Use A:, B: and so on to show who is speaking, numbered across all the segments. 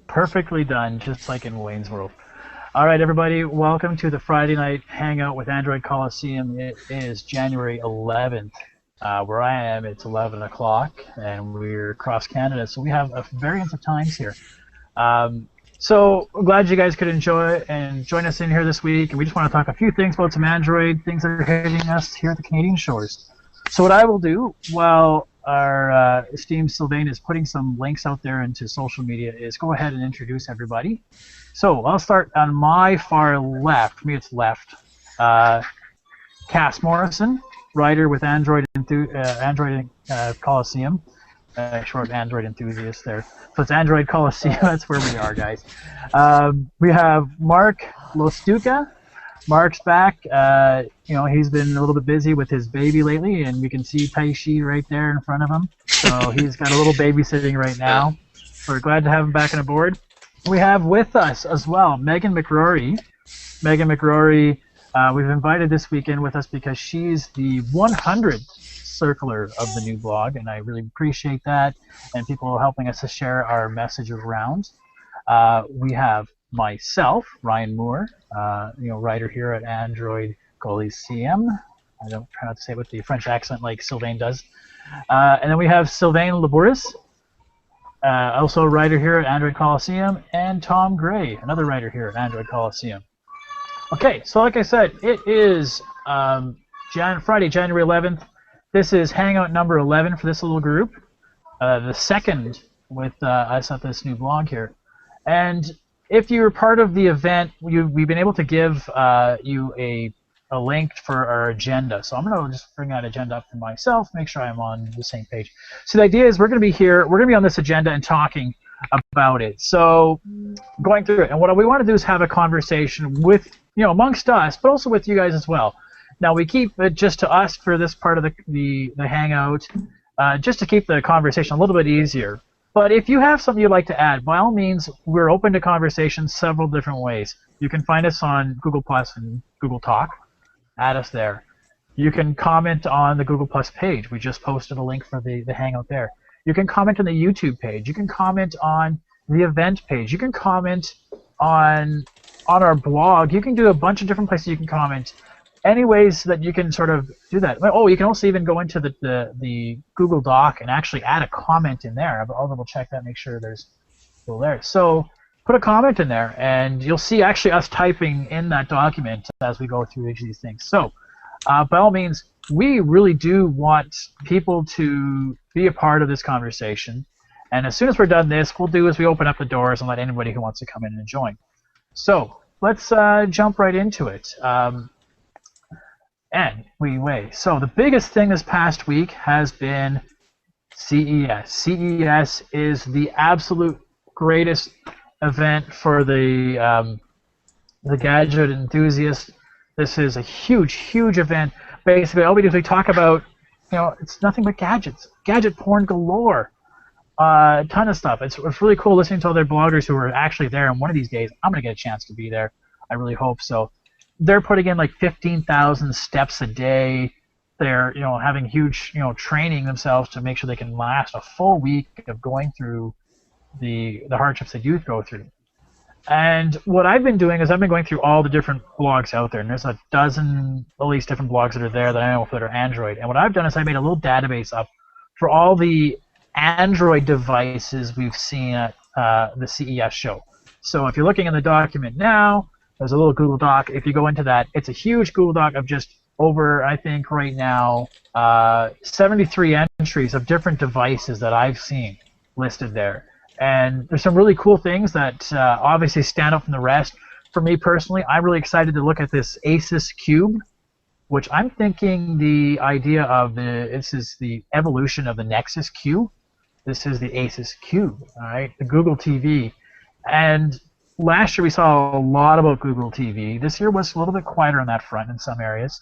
A: Perfectly done, just like in Wayne's World. All right, everybody, welcome to the Friday night hangout with Android Coliseum. It is January 11th. Where I am, it's 11 o'clock, and we're across Canada, so we have a variance of times here. So glad you guys could enjoy and join us in here this week, and we just want to talk a few things about some Android things that are hitting us here at the Canadian shores. So what I will do while our esteemed Sylvain is putting some links out there into social media is go ahead and introduce everybody. So I'll start on my far left. For me, it's left. Cass Morrison, writer with Android Coliseum. Short Android enthusiast there. So it's Android Coliseum. That's where we are, guys. We have Mark Lostuka. Mark's back. He's been a little bit busy with his baby lately, and we can see Taishi right there in front of him. So he's got a little baby sitting right now. We're glad to have him back on board. We have with us as well Megan McRory. Megan McRory, we've invited this weekend with us because she's the 100th circler of the new blog, and I really appreciate that, and people helping us to share our message around. We have myself, Ryan Moore, writer here at Android Coliseum. I don't try not to say it with the French accent like Sylvain does. And then we have Sylvain Labouris, also a writer here at Android Coliseum, and Tom Gray, another writer here at Android Coliseum. Okay, so like I said, it is Friday, January 11th. This is Hangout number 11 for this little group, the second with us at this new blog here. And if you were part of the event, we've been able to give you a link for our agenda. So I'm going to just bring that agenda up for myself, make sure I'm on the same page. So the idea is we're going to be here, we're going to be on this agenda and talking about it. So going through it. And what we want to do is have a conversation with, amongst us, but also with you guys as well. Now we keep it just to us for this part of the hangout, just to keep the conversation a little bit easier. But if you have something you'd like to add, by all means, we're open to conversation several different ways. You can find us on Google Plus and Google Talk. Add us there. You can comment on the Google Plus page. We just posted a link for the hangout there. You can comment on the YouTube page. You can comment on the event page. You can comment on our blog. You can do a bunch of different places you can comment. Any ways that you can sort of do that. Oh, you can also even go into the Google Doc and actually add a comment in there. I'll double check that, make sure there's still there. So put a comment in there, and you'll see actually us typing in that document as we go through each of these things. So by all means, we really do want people to be a part of this conversation. And as soon as we're done this, we'll do is we open up the doors and let anybody who wants to come in and join. So let's jump right into it. So the biggest thing this past week has been CES. CES is the absolute greatest event for the gadget enthusiast. This is a huge, huge event. Basically, all we do is we talk about, it's nothing but gadgets, gadget porn galore, a ton of stuff. It's really cool listening to other bloggers who are actually there. And one of these days, I'm gonna get a chance to be there. I really hope so. They're putting in like 15,000 steps a day. They're, having huge, training themselves to make sure they can last a full week of going through the hardships that youth go through. And what I've been doing is I've been going through all the different blogs out there, and there's a dozen, at least, different blogs that are there that I know that are Android. And what I've done is I made a little database up for all the Android devices we've seen at the CES show. So if you're looking in the document now, there's a little Google Doc. If you go into that, it's a huge Google Doc of just over, I think right now, 73 entries of different devices that I've seen listed there. And there's some really cool things that obviously stand out from the rest. For me personally, I'm really excited to look at this Asus Cube, which I'm thinking the idea of this is the evolution of the Nexus Q. This is the Asus Cube, all right, the Google TV. And last year we saw a lot about Google TV. This year was a little bit quieter on that front in some areas.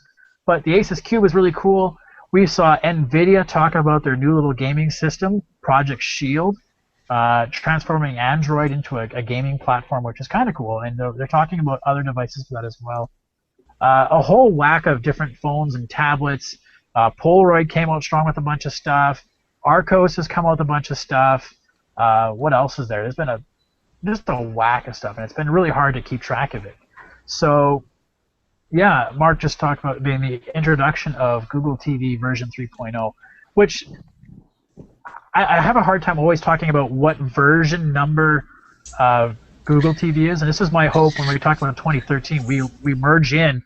A: But the Asus Cube was really cool. We saw NVIDIA talk about their new little gaming system, Project Shield, transforming Android into a gaming platform, which is kind of cool. And they're talking about other devices for that as well. A whole whack of different phones and tablets. Polaroid came out strong with a bunch of stuff. Arcos has come out with a bunch of stuff. What else is there? There's been just a whack of stuff, and it's been really hard to keep track of it. So yeah, Mark just talked about being the introduction of Google TV version 3.0, which I have a hard time always talking about what version number Google TV is, and this is my hope when we talk about 2013, we merge in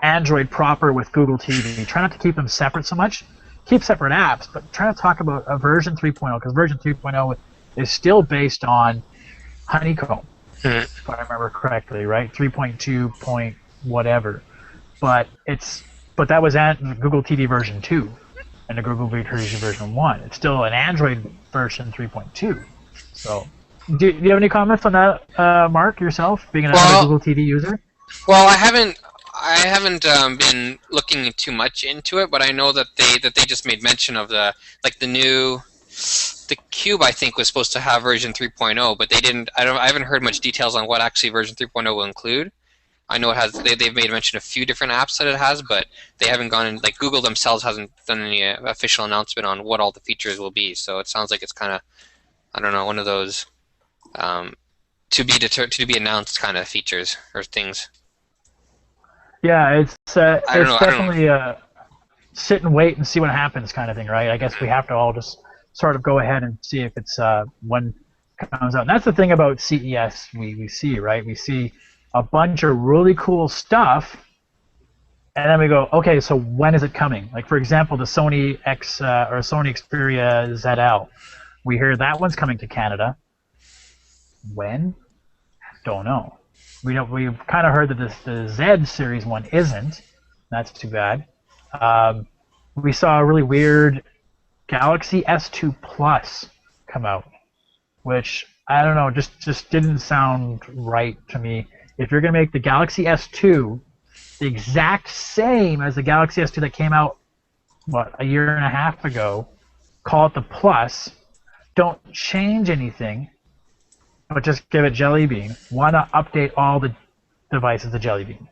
A: Android proper with Google TV. Try not to keep them separate so much. Keep separate apps, but try to talk about a version 3.0, because version 3.0 is still based on Honeycomb, if I remember correctly, right? 3.2 point whatever. But that was Google TV version 2 and the Google TV version 1. It's still an Android version 3.2. So, do you have any comments on that, Mark, yourself, being another Google TV user?
B: Well, I haven't been looking too much into it, but I know that they just made mention of the Cube, I think, was supposed to have version 3.0, but they didn't. I haven't heard much details on what actually version 3.0 will include. I know it has. They've made mention of a few different apps that it has, but they haven't gone in. Like Google themselves hasn't done any official announcement on what all the features will be. So it sounds like it's kind of, I don't know, one of those to be announced kind of features or things.
A: Yeah, it's definitely sit and wait and see what happens kind of thing, right? I guess we have to all just sort of go ahead and see if it's when it comes out. And that's the thing about CES we see, right? We see a bunch of really cool stuff, and then we go, okay, so when is it coming? Like, for example, the Sony Sony Xperia ZL. We hear that one's coming to Canada. When? Don't know. We've kind of heard that the Z series one isn't. That's too bad. We saw a really weird Galaxy S2 Plus come out, which I don't know, just didn't sound right to me. If you're going to make the Galaxy S2 the exact same as the Galaxy S2 that came out, a year and a half ago, call it the Plus, don't change anything, but just give it Jelly Bean. Why not update all the devices to Jelly Bean?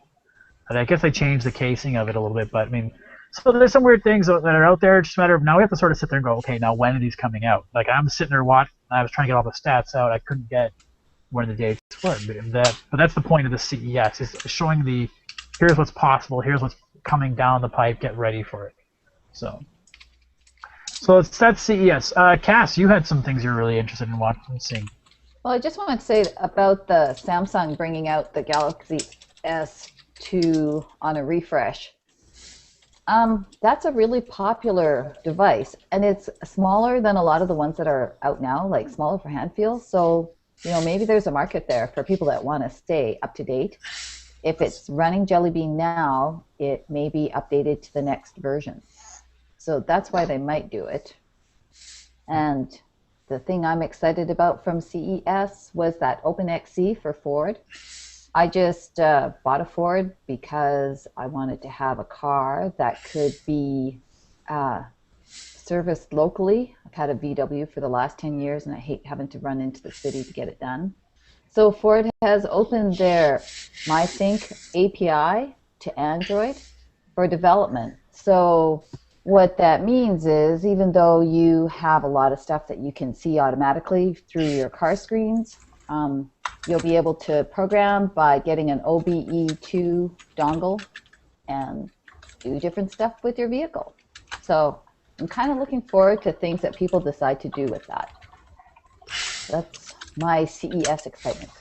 A: And I guess they changed the casing of it a little bit, but I mean, so there's some weird things that are out there. It's just a matter of now we have to sort of sit there and go, okay, now when are these coming out? Like I'm sitting there watching, I was trying to get all the stats out. I couldn't get when the dates were. But that's the point of the CES, is showing here's what's possible, here's what's coming down the pipe, get ready for it. So that's CES. Cass, you had some things you're really interested in watching and seeing.
C: Well, I just wanted to say about the Samsung bringing out the Galaxy S2 on a refresh. That's a really popular device, and it's smaller than a lot of the ones that are out now, like smaller for hand feel. So, maybe there's a market there for people that want to stay up to date. If it's running Jelly Bean now, it may be updated to the next version. So that's why they might do it. And the thing I'm excited about from CES was that OpenXC for Ford. I just bought a Ford because I wanted to have a car that could be serviced locally. I've had a VW for the last 10 years, and I hate having to run into the city to get it done. So Ford has opened their MySync API to Android for development. So what that means is, even though you have a lot of stuff that you can see automatically through your car screens, you'll be able to program by getting an OBE2 dongle and do different stuff with your vehicle. So I'm kind of looking forward to things that people decide to do with that. That's my CES excitement.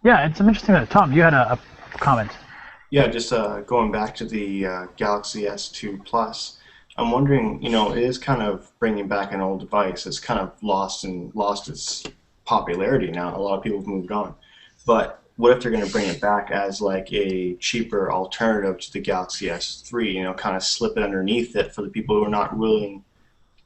A: Yeah, it's interesting. Tom, you had a comment.
D: Yeah, just going back to the Galaxy S2 Plus, I'm wondering, it is kind of bringing back an old device. It's kind of lost its popularity now. A lot of people have moved on. But what if they're going to bring it back as like a cheaper alternative to the Galaxy S3, kind of slip it underneath it for the people who are not willing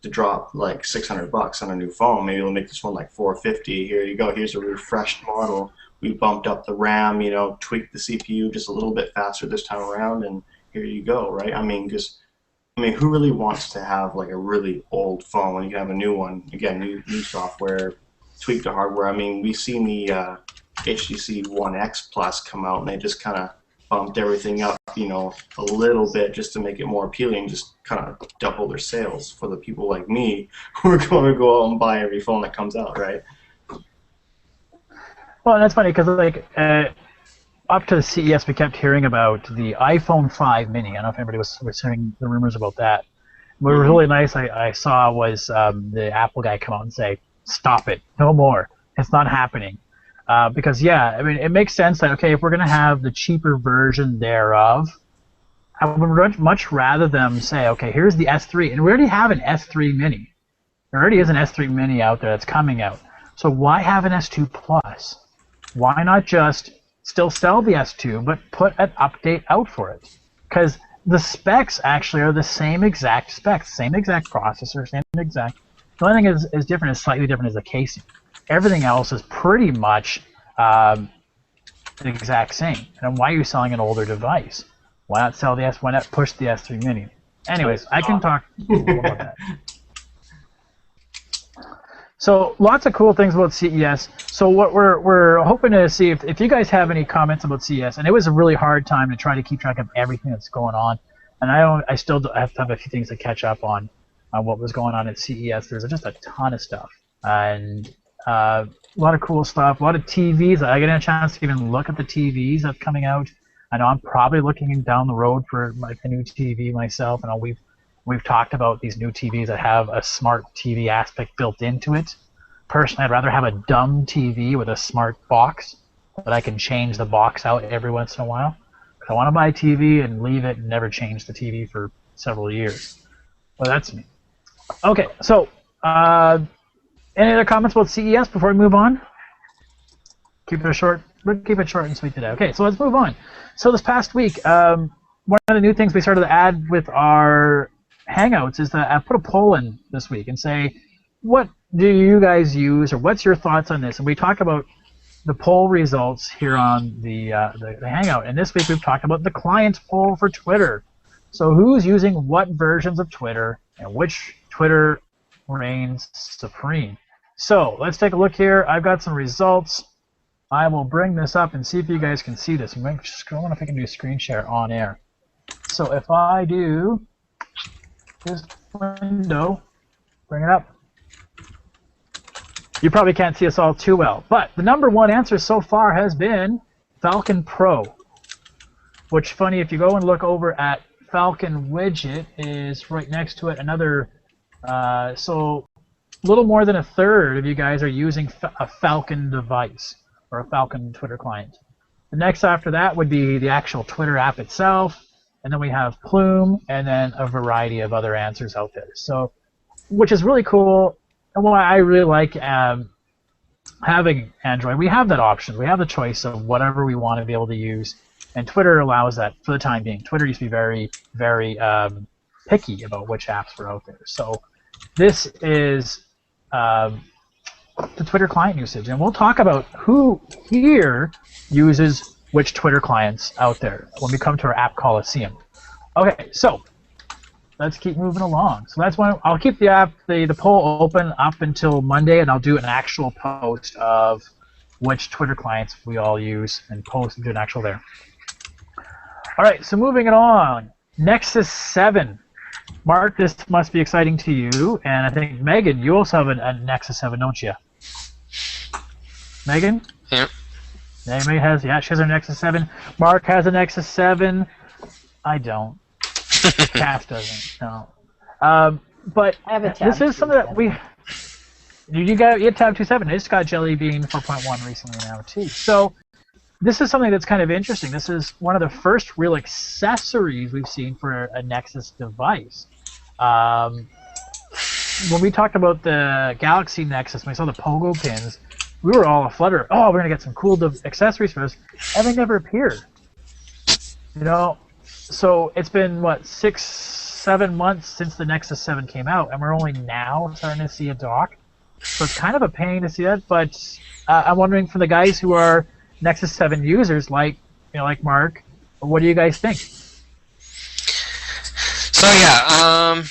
D: to drop like $600 on a new phone. Maybe they'll make this one like $450. Here you go. Here's a refreshed model. We bumped up the RAM, tweaked the CPU just a little bit faster this time around, and here you go, right? Who really wants to have like a really old phone when you can have a new one? Again, new software, tweak the hardware. We've seen the HTC One X Plus come out, and they just kind of bumped everything up, you know, a little bit just to make it more appealing, just kind of double their sales for the people like me who are going to go out and buy every phone that comes out, right?
A: Well, and that's funny because like up to the CES, we kept hearing about the iPhone 5 mini. I don't know if anybody was hearing the rumors about that. What was really nice I saw was the Apple guy come out and say, "Stop it, no more. It's not happening." Because yeah, I mean, it makes sense that okay, if we're gonna have the cheaper version thereof, I would much rather them say, okay, here's the S3, and we already have an S3 mini. There already is an S3 mini out there that's coming out. So why have an S2 Plus? Why not just still sell the S2, but put an update out for it? Because the specs actually are the same exact specs, same exact processor, same exact. The only thing is different, is slightly different, is the casing. Everything else is pretty much the exact same. And why are you selling an older device? Why not sell the S? Why not push the S3 Mini? Anyways, I can talk more about that. So lots of cool things about CES. So what we're hoping to see if you guys have any comments about CES, and it was a really hard time to try to keep track of everything that's going on, and I still have to have a few things to catch up on what was going on at CES. There's just a ton of stuff and a lot of cool stuff, a lot of TVs. I get a chance to even look at the TVs that's coming out. I know I'm probably looking down the road for like a new TV myself. I know we've talked about these new TVs that have a smart TV aspect built into it. Personally, I'd rather have a dumb TV with a smart box that I can change the box out every once in a while. I want to buy a TV and leave it and never change the TV for several years. Well, that's me. Okay, so any other comments about CES before we move on? Keep it short and sweet today. Okay, so let's move on. So this past week, one of the new things we started to add with our Hangouts is that I put a poll in this week and say, what do you guys use, or what's your thoughts on this? And we talk about the poll results here on the Hangout. And this week we've talked about the client poll for Twitter. So who's using what versions of Twitter and which Twitter reigns supreme? So let's take a look here. I've got some results. I will bring this up and see if you guys can see this. I'm going to scroll on if I can do screen share on air. So if I do this window, bring it up. You probably can't see us all too well, but the number one answer so far has been Falcon Pro, which, funny, if you go and look over at Falcon widget, is right next to it another, so a little more than a third of you guys are using a Falcon device or a Falcon Twitter client. The next after that would be the actual Twitter app itself, and then we have Plume, and then a variety of other answers out there. So, which is really cool. And why I really like having Android, we have that option. We have the choice of whatever we want to be able to use, and Twitter allows that for the time being. Twitter used to be very, very picky about which apps were out there. So this is the Twitter client usage, and we'll talk about who here uses which Twitter clients out there when we come to our app Coliseum. Okay, so let's keep moving along. So that's one. I'll keep the poll open up until Monday, and I'll do an actual post of which Twitter clients we all use and post and do an actual there. All right, so moving it on. Nexus 7. Mark, this must be exciting to you, and I think Megan, you also have a Nexus 7, don't you? Megan?
B: Yeah.
A: Megan has, yeah, she has her Nexus 7. Mark has a Nexus 7. I don't. Cass doesn't. No. But
C: I have a
A: this is something that we. You have Tab 2.7. I just got Jelly Bean 4.1 recently now too. So this is something that's kind of interesting. This is one of the first real accessories we've seen for a Nexus device. When we talked about the Galaxy Nexus, when we saw the Pogo pins, we were all aflutter. Oh, we're gonna get some cool accessories for this, and they never appeared. You know. So it's been, what, 6-7 months since the Nexus 7 came out, and we're only now starting to see a dock. So it's kind of a pain to see that, but I'm wondering, for the guys who are Nexus 7 users, like Mark, what do you guys think?
B: So yeah,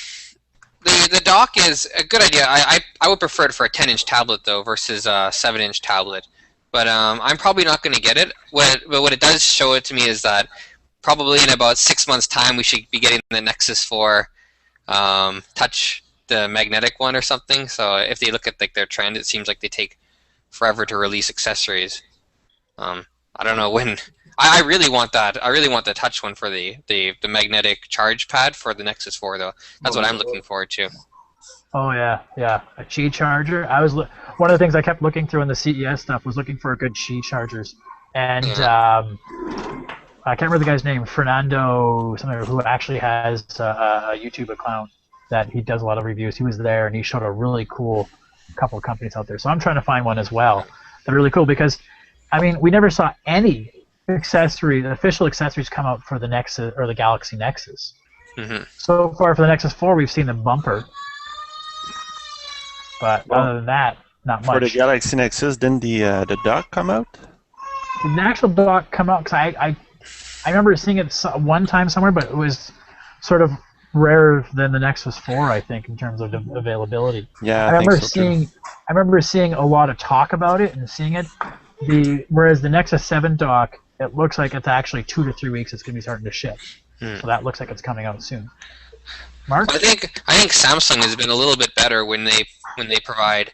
B: the dock is a good idea. I would prefer it for a 10-inch tablet though versus a 7-inch tablet. But I'm probably not going to get it. What it does show it to me is that probably in about 6 months' time, we should be getting the Nexus 4 Touch, the magnetic one or something. So if they look at like their trend, it seems like they take forever to release accessories. I don't know when. I really want that. I really want the Touch one for the magnetic charge pad for the Nexus 4, though. That's what I'm looking forward to.
A: Oh yeah, a Qi charger. One of the things I kept looking through in the CES stuff was looking for good Qi chargers, and I can't remember the guy's name, Fernando, something, who actually has a YouTube account that he does a lot of reviews. He was there and he showed a really cool couple of companies out there. So I'm trying to find one as well that are really cool because, I mean, we never saw any official accessories come out for the Nexus or the Galaxy Nexus. Mm-hmm. So far for the Nexus 4, we've seen the bumper. But other than that, not much.
E: For the Galaxy Nexus, didn't the dock come out?
A: Did the actual dock come out? Because I remember seeing it one time somewhere, but it was sort of rarer than the Nexus 4, I think, in terms of availability.
E: Yeah,
A: I remember seeing a lot of talk about it and seeing it. Whereas the Nexus 7 dock, it looks like it's actually 2 to 3 weeks it's going to be starting to ship. So that looks like it's coming out soon. Mark?
B: I think Samsung has been a little bit better when they provide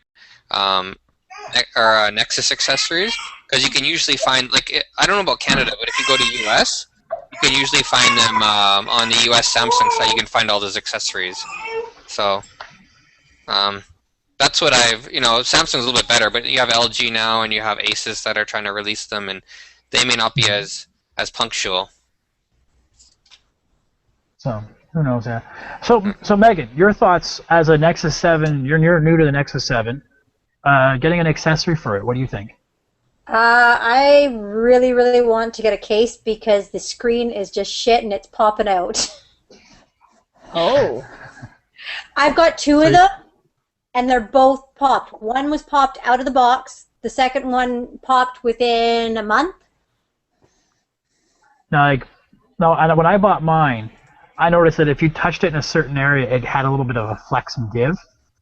B: Nexus accessories, because you can usually find, like, I don't know about Canada, but if you go to US, you can usually find them on the US Samsung site. You can find all those accessories. So that's what Samsung's a little bit better, but you have LG now and you have Asus that are trying to release them, and they may not be as punctual.
A: So who knows that? So Megan, your thoughts as a Nexus 7? You're new to the Nexus 7. Getting an accessory for it. What do you think?
F: I really, really want to get a case because the screen is just shit and it's popping out.
C: Oh.
F: I've got two of them, and they're both popped. One was popped out of the box. The second one popped within a month.
A: Now, when I bought mine, I noticed that if you touched it in a certain area, it had a little bit of a flex and give.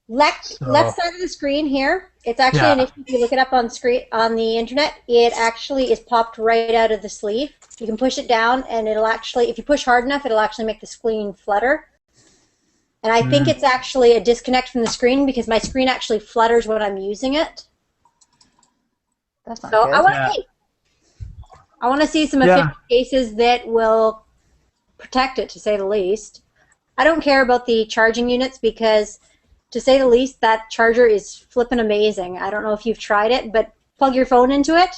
F: Left side of the screen here. It's actually an issue. If you look it up on the internet, it actually is popped right out of the sleeve. You can push it down, and it'll actually, if you push hard enough, it'll actually make the screen flutter. And I think it's actually a disconnect from the screen because my screen actually flutters when I'm using it.
C: That's not good.
F: I want to see some efficient cases that will protect it, to say the least. I don't care about the charging units because, to say the least, that charger is flippin' amazing. I don't know if you've tried it, but plug your phone into it,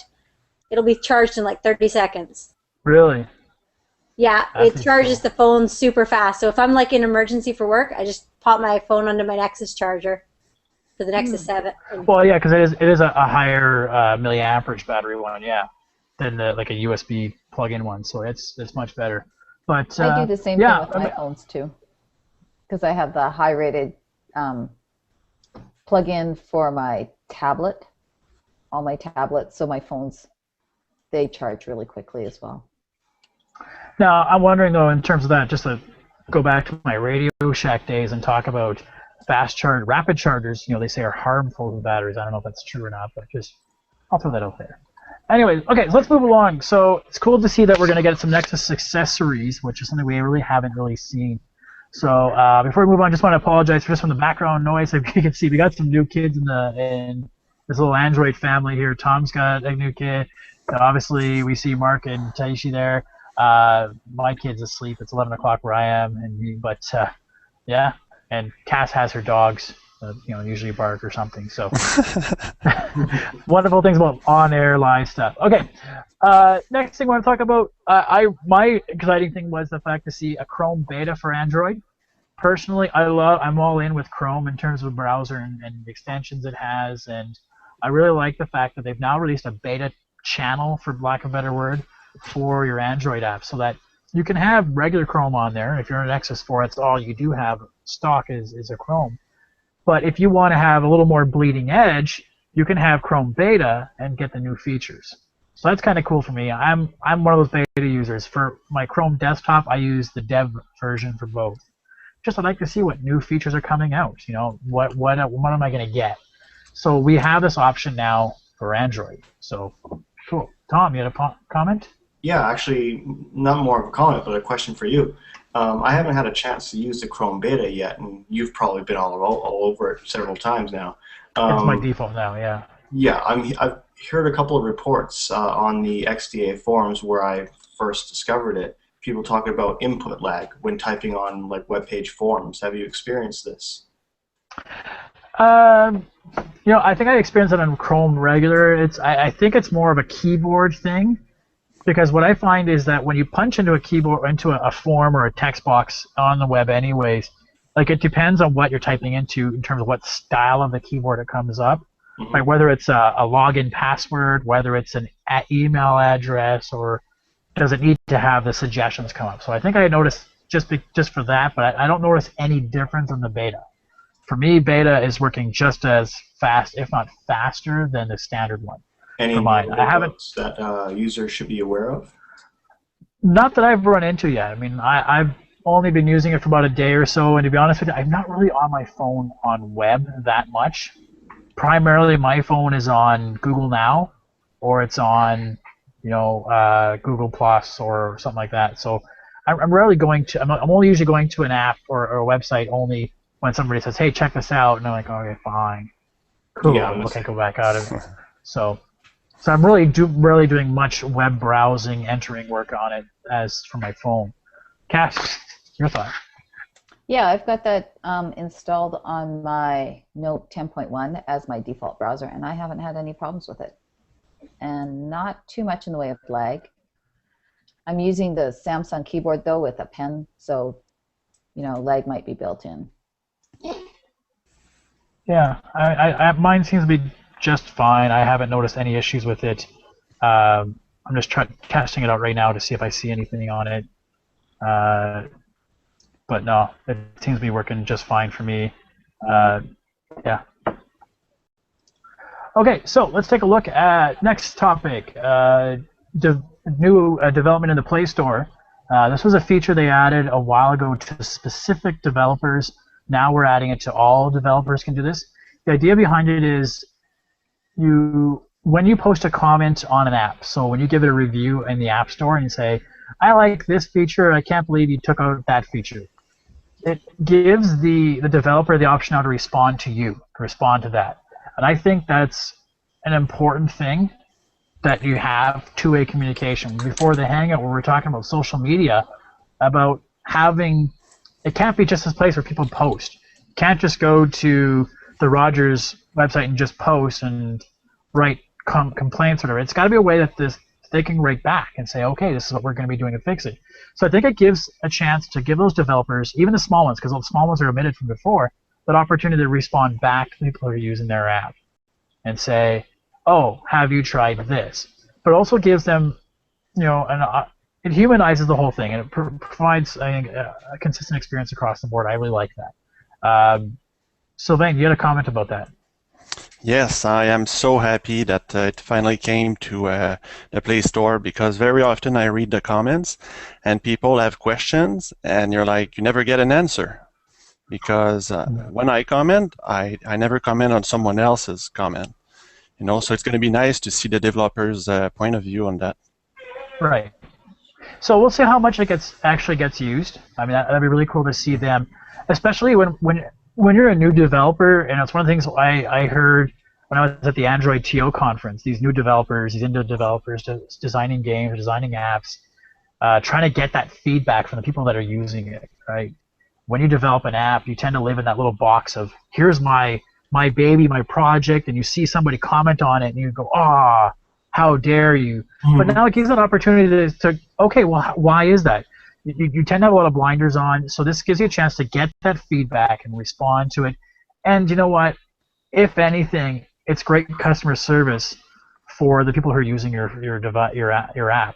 F: it'll be charged in like 30 seconds.
A: Really?
F: Yeah, it charges the phone super fast. So if I'm like in emergency for work, I just pop my phone onto my Nexus charger for the Nexus 7.
A: Well, yeah, because it is a higher milliamperage battery one, than like a USB plug-in one. So it's much better. But
C: I do the same thing with my phones too, because I have the high-rated plug-in for my tablet, all my tablets, so my phones, they charge really quickly as well.
A: Now, I'm wondering, though, in terms of that, just to go back to my Radio Shack days and talk about rapid chargers, they say are harmful to the batteries. I don't know if that's true or not, but I'll throw that out there. Anyway, okay, so let's move along. So it's cool to see that we're going to get some Nexus accessories, which is something we really haven't seen. So before we move on, I just want to apologize for the background noise. If you can see, we got some new kids in this little Android family here. Tom's got a new kid. Obviously, we see Mark and Taishi there. My kid's asleep. It's 11 o'clock where I am, and Cass has her dogs. Usually bark or something. So wonderful things about on-air live stuff. Okay, next thing I want to talk about. My exciting thing was the fact to see a Chrome beta for Android. Personally, I'm all in with Chrome in terms of browser and the extensions it has, and I really like the fact that they've now released a beta channel, for lack of a better word, for your Android app, so that you can have regular Chrome on there. If you're in Nexus 4, that's all you do have stock is a Chrome. But if you want to have a little more bleeding edge, you can have Chrome Beta and get the new features. So that's kind of cool for me. I'm one of those beta users. For my Chrome desktop, I use the dev version for both. I'd like to see what new features are coming out. What am I going to get? So we have this option now for Android. So cool. Tom, you had a comment?
D: Yeah, actually, not more of a comment, but a question for you. I haven't had a chance to use the Chrome beta yet, and you've probably been all over it several times now.
A: It's my default now, yeah.
D: Yeah, I've heard a couple of reports on the XDA forums where I first discovered it. People talking about input lag when typing on like web page forums. Have you experienced this?
A: I think I experienced it on Chrome regular. I think it's more of a keyboard thing, because what I find is that when you punch into a keyboard, into a form or a text box on the web anyways, like it depends on what you're typing into in terms of what style of the keyboard it comes up.
D: Mm-hmm.
A: Like whether it's a login password, whether it's an email address, or does it need to have the suggestions come up. So I think I noticed just for that, but I don't notice any difference in the beta. For me, beta is working just as fast, if not faster, than the standard one.
D: Any
A: for mine. I haven't
D: that users should be aware of?
A: Not that I've run into yet. I mean, I've only been using it for about a day or so, and to be honest with you, I'm not really on my phone on web that much. Primarily, my phone is on Google Now, or it's on, Google Plus or something like that. So I'm rarely going to. I'm only usually going to an app or a website only when somebody says, "Hey, check this out," and I'm like, "Okay, fine, cool."
D: Yeah,
A: okay, go back out of it. So I'm really rarely doing much web browsing, entering work on it as for my phone. Cass, your thought?
C: Yeah, I've got that installed on my Note 10.1 as my default browser, and I haven't had any problems with it. And not too much in the way of lag. I'm using the Samsung keyboard, though, with a pen, so, lag might be built in.
A: Yeah, mine seems to be just fine. I haven't noticed any issues with it. I'm just testing it out right now to see if I see anything on it. But no, it seems to be working just fine for me. Yeah. Okay, so let's take a look at next topic. New development in the Play Store. This was a feature they added a while ago to specific developers. Now we're adding it to all developers can do this. The idea behind it is when you post a comment on an app, so when you give it a review in the App Store and you say, "I like this feature, I can't believe you took out that feature," it gives the developer the option now to respond to you, to respond to that. And I think that's an important thing, that you have two-way communication. Before the Hangout, where we're talking about social media, about having, it can't be just this place where people post. You can't just go to the Rogers website and just post and write complaints or whatever. It's got to be a way that they can write back and say, okay, this is what we're going to be doing to fix it. So I think it gives a chance to give those developers, even the small ones, because those small ones are omitted from before, that opportunity to respond back to people who are using their app and say, oh, have you tried this? But it also gives them, it humanizes the whole thing, and it provides a consistent experience across the board. I really like that. Sylvain, you had a comment about that.
E: Yes, I am so happy that it finally came to the Play Store, because very often I read the comments and people have questions and you're like, you never get an answer. Because when I comment, I never comment on someone else's comment. So it's going to be nice to see the developer's point of view on that.
A: Right. So we'll see how much it actually gets used. I mean, that'd be really cool to see them, especially when you're a new developer. And it's one of the things I heard when I was at the Android TO conference. These new developers, these indie developers, designing games, designing apps, trying to get that feedback from the people that are using it. Right. When you develop an app, you tend to live in that little box of, here's my baby, my project, and you see somebody comment on it, and you go, ah, how dare you? Mm-hmm. But now it gives an opportunity to okay, well, why is that? You tend to have a lot of blinders on, so this gives you a chance to get that feedback and respond to it. And you know what? If anything, it's great customer service for the people who are using your app.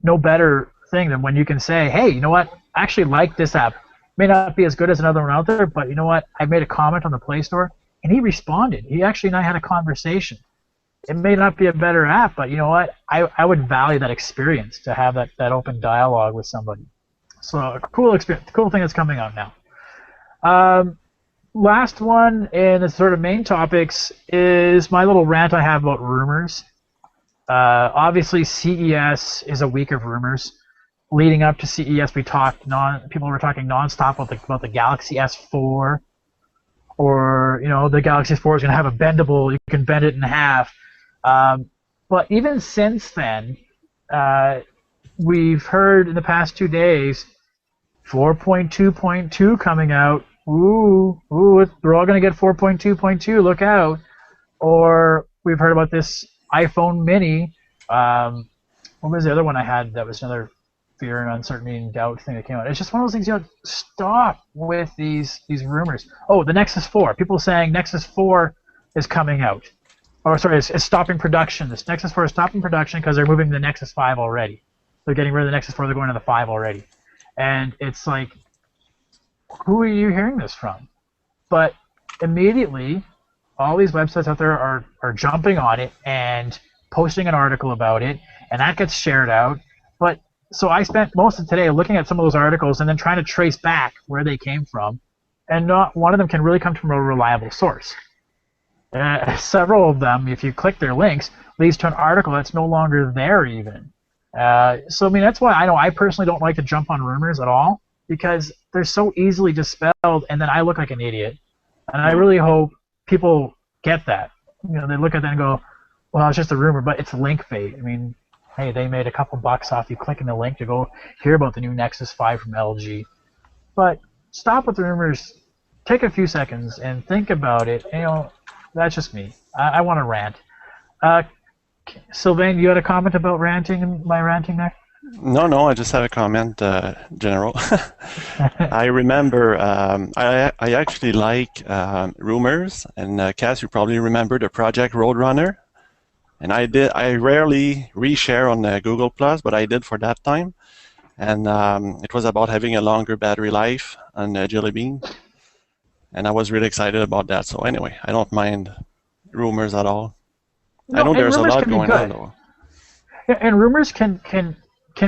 A: No better thing than when you can say, hey, you know what? I actually like this app. May not be as good as another one out there, but you know what? I made a comment on the Play Store, and he responded. He actually and I had a conversation. It may not be a better app, but you know what? I would value that experience, to have that open dialogue with somebody. So a cool experience, cool thing that's coming out now. Last one in the sort of main topics is my little rant I have about rumors. Obviously, CES is a week of rumors. Leading up to CES, people were talking nonstop about the Galaxy S4, or the Galaxy S4 is going to have a bendable. You can bend it in half. But even since then, we've heard in the past 2 days 4.2.2 coming out. Ooh, we're all going to get 4.2.2. Look out! Or we've heard about this iPhone Mini. What was the other one I had that was another fear and uncertainty and doubt thing that came out? It's just one of those things. Stop with these rumors. Oh, the Nexus 4. People saying Nexus 4 is coming out. Or sorry, it's stopping production. This Nexus 4 is stopping production because they're moving to the Nexus 5 already. They're getting rid of the Nexus 4. They're going to the 5 already. And it's like, who are you hearing this from? But immediately, all these websites out there are jumping on it and posting an article about it, and that gets shared out. But so I spent most of today looking at some of those articles and then trying to trace back where they came from, and not one of them can really come from a reliable source. Several of them, if you click their links, leads to an article that's no longer there even. So I mean, that's why I personally don't like to jump on rumors at all, because they're so easily dispelled, and then I look like an idiot. And I really hope people get that. They look at that and go, well, it's just a rumor, but it's link bait. I mean, hey, they made a couple bucks off you clicking the link to go hear about the new Nexus 5 from LG. But stop with the rumors. Take a few seconds and think about it. That's just me. I want to rant. Sylvain, you had a comment about my ranting there?
E: No, I just had a comment, General. I remember, I actually like rumors, and Cass, you probably remember the Project Roadrunner. And I rarely reshare on Google+, but I did for that time. And it was about having a longer battery life on Jelly Bean. And I was really excited about that. So anyway, I don't mind rumors at all.
A: No,
E: I know there's a lot going on,
A: good.
E: though.
A: Yeah, and rumors can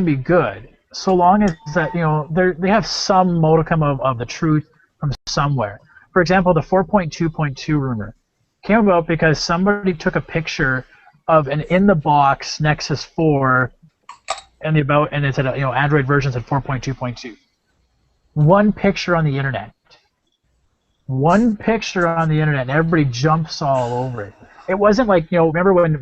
A: be good, so long as that they have some modicum of the truth from somewhere. For example, the 4.2.2 rumor came about because somebody took a picture of an in-the-box Nexus 4 and it said Android versions at 4.2.2. One picture on the internet. And everybody jumps all over it. It wasn't like, remember when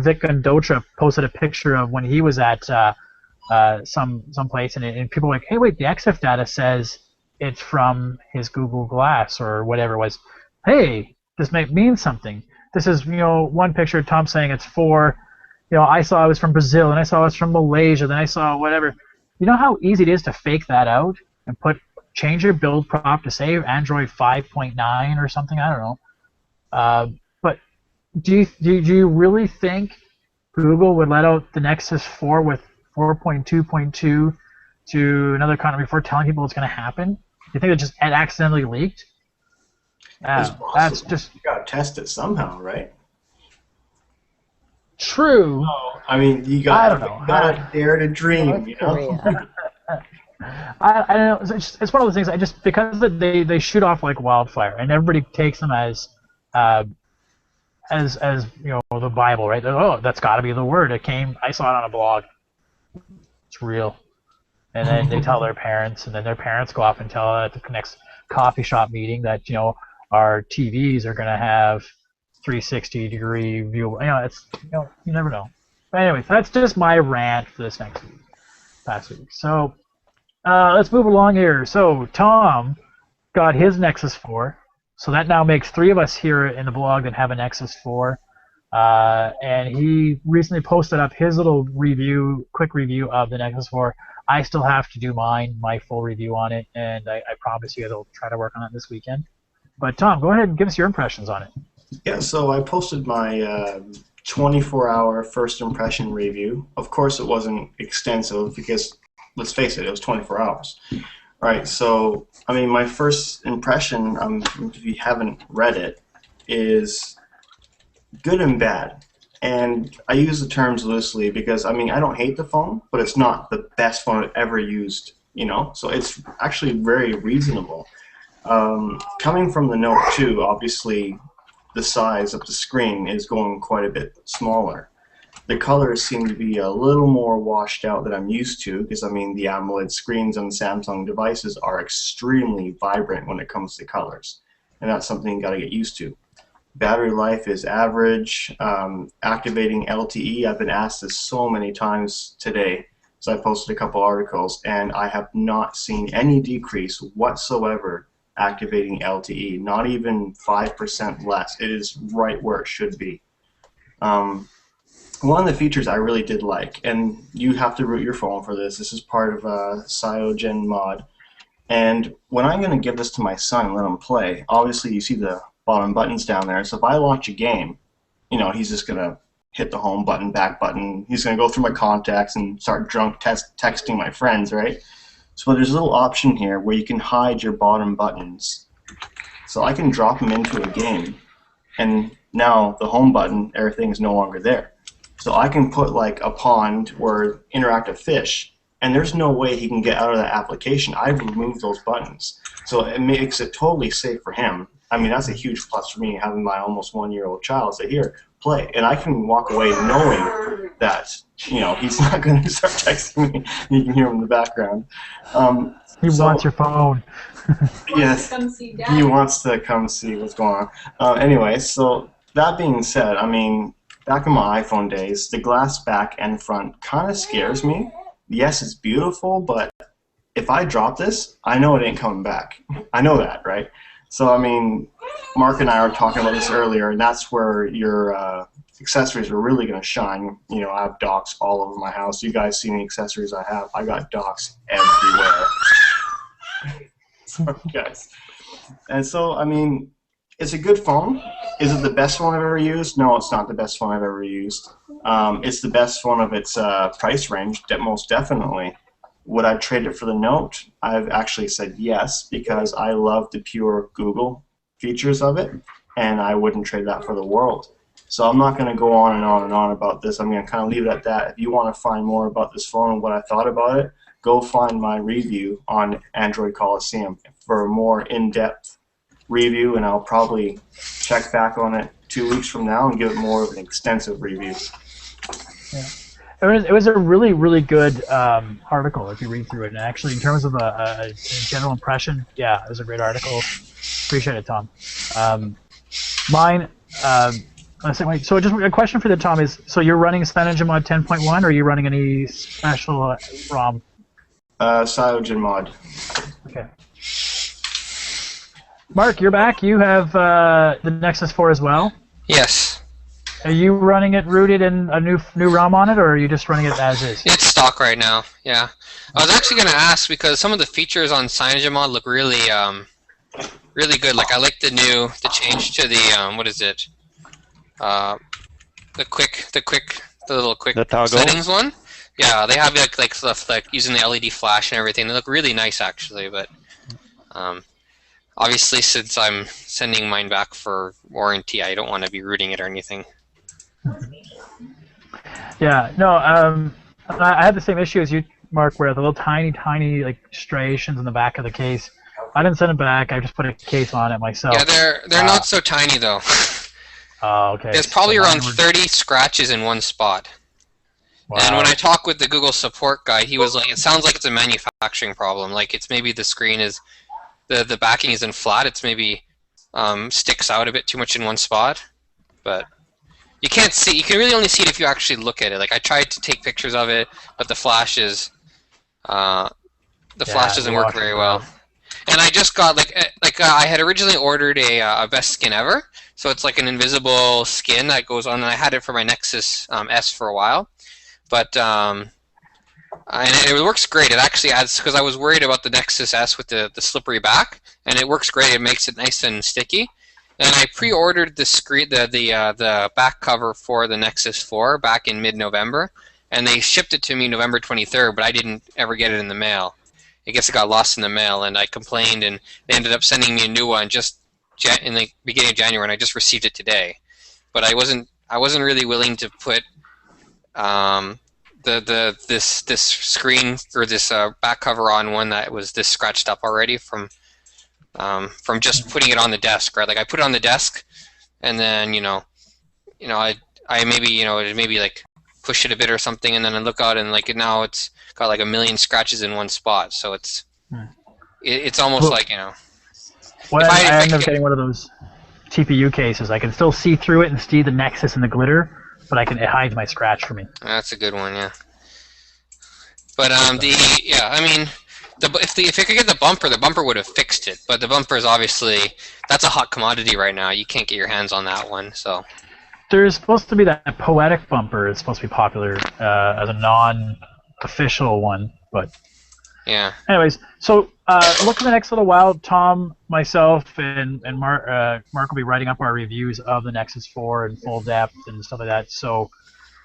A: Vic Gandotra posted a picture of when he was at some place, and people were like, hey, wait, the EXIF data says it's from his Google Glass or whatever it was. Hey, this might mean something. This is, one picture of Tom saying it's for, I saw it was from Brazil, and I saw it was from Malaysia, then I saw whatever. You know how easy it is to fake that out and change your build prop to say Android 5.9 or something? I don't know. But do you really think Google would let out the Nexus 4 with 4.2.2 to another country before telling people it's going to happen? Do you think it accidentally leaked? That's just...
D: You got to test it somehow, right?
A: True.
D: No, I mean, you got to dare to dream,
A: I don't know. It's one of those things. Because they shoot off like wildfire, and everybody takes them as the Bible, right? Oh, that's got to be the word. I saw it on a blog. It's real. And then they tell their parents, and then their parents go off and tell at the next coffee shop meeting that our TVs are going to have 360-degree view. You never know. But anyway, that's just my rant for this past week. So let's move along here. So Tom got his Nexus 4. So that now makes 3 of us here in the blog that have a Nexus 4. And he recently posted up his little quick review of the Nexus 4. I still have to do my full review on it, and I promise you I'll try to work on it this weekend. But Tom, go ahead and give us your impressions on it.
D: Yeah, so I posted my 24-hour first impression review. Of course, it wasn't extensive because, let's face it, it was 24 hours. Right, so, I mean, my first impression, if you haven't read it, is good and bad. And I use the terms loosely because, I mean, I don't hate the phone, but it's not the best phone I've ever used, so it's actually very reasonable. Coming from the Note 2, obviously the size of the screen is going quite a bit smaller. the colors seem to be a little more washed out than I'm used to, because I mean the AMOLED screens on Samsung devices are extremely vibrant when it comes to colors, and that's something you got to get used to. Battery life is average. Activating LTE, I've been asked this so many times today, so I posted a couple articles, and I have not seen any decrease whatsoever activating LTE, not even 5% less. It is right where it should be. One of the features I really did like, and you have to root your phone for this, this is part of a CyanogenMod, and when I'm going to give this to my son and let him play, obviously you see the bottom buttons down there, so if I launch a game, you know, he's just going to hit the home button, back button, he's going to go through my contacts and start drunk texting my friends, right? So there's a little option here where you can hide your bottom buttons. So I can drop him into a game, and now the home button, everything is no longer there. So I can put like a pond or interactive fish, and there's no way he can get out of that application. I've removed those buttons. So it makes it totally safe for him. I mean, that's a huge plus for me, having my almost 1-year-old child say, here, play. And I can walk away knowing that, you know, he's not going to start texting me. You can hear him in the background.
A: He wants your phone.
D: Yes, he wants to come see what's going on. Anyway, so that being said, I mean, back in my iPhone days, the glass back and front kind of scares me. Yes, it's beautiful, but if I drop this, I know it ain't coming back. I know that, right? So, I mean, Mark and I were talking about this earlier, and that's where your accessories are really going to shine. You know, I have docks all over my house. You guys see the accessories I have. I got docks everywhere. Sorry, guys. And so, I mean, it's a good phone. Is it the best phone I've ever used? No, it's not the best phone I've ever used. It's the best phone of its price range, most definitely. Would I trade it for the Note? I've actually said yes, because I love the pure Google features of it, and I wouldn't trade that for the world. So I'm not going to go on and on and on about this. I'm going to kind of leave it at that. If you want to find more about this phone and what I thought about it, go find my review on Android Coliseum for a more in-depth review, and I'll probably check back on it 2 weeks from now and give it more of an extensive review.
A: Yeah. It was a really, really good article if you read through it. And actually, in terms of a general impression, yeah, it was a great article. Appreciate it, Tom. Mine, so just a question for the Tom is, so you're running CyanogenMod 10.1, or are you running any special ROM?
D: CyanogenMod.
A: Okay. Mark, you're back. You have the Nexus 4 as well.
B: Yes.
A: Are you running it rooted in a new ROM on it, or are you just running it as is?
B: It's stock right now. Yeah. I was actually going to ask, because some of the features on CyanogenMod look really, really good. Like, I like the change to the what is it? The little quick settings one. Yeah, they have like stuff like using the LED flash and everything. They look really nice actually, but obviously since I'm sending mine back for warranty, I don't want to be rooting it or anything.
A: Yeah, no, I had the same issue as you, Mark, where the little tiny like striations in the back of the case. I didn't send it back. I just put a case on it myself.
B: Yeah, they're not so tiny though.
A: Oh, okay.
B: There's probably around 30 scratches in one spot. Wow. And when I talked with the Google support guy, he was like, "It sounds like it's a manufacturing problem. Like it's maybe the screen is, the backing isn't flat. It's maybe sticks out a bit too much in one spot, but." You can't see. You can really only see it if you actually look at it. Like I tried to take pictures of it, but the flash is, flash doesn't work very well. And I just got I had originally ordered a best skin ever, so it's like an invisible skin that goes on, and I had it for my Nexus S for a while, but and it works great. It actually adds, because I was worried about the Nexus S with the slippery back, and it works great. It makes it nice and sticky. And I pre-ordered the screen, the back cover for the Nexus 4 back in mid-November, and they shipped it to me November 23rd, but I didn't ever get it in the mail. I guess it got lost in the mail, and I complained, and they ended up sending me a new one just in the beginning of January, and I just received it today. But I wasn't really willing to put this screen or this back cover on one that was this scratched up already from just putting it on the desk, right? Like I put it on the desk, and then I maybe maybe like push it a bit or something, and then I look out and like now it's got like 1 million scratches in one spot. So it's almost like, you know.
A: Well, I ended up getting one of those TPU cases. I can still see through it and see the nexus and the glitter, but it hides my scratch for me.
B: That's a good one, yeah. But I mean, if it could get the bumper would have fixed it. But the bumper is obviously, that's a hot commodity right now. You can't get your hands on that one. So
A: there's supposed to be that poetic bumper. It's supposed to be popular as a non-official one, but
B: yeah.
A: Anyways, so look in the next little while. Tom, myself, and Mark will be writing up our reviews of the Nexus 4 in full depth and stuff like that. So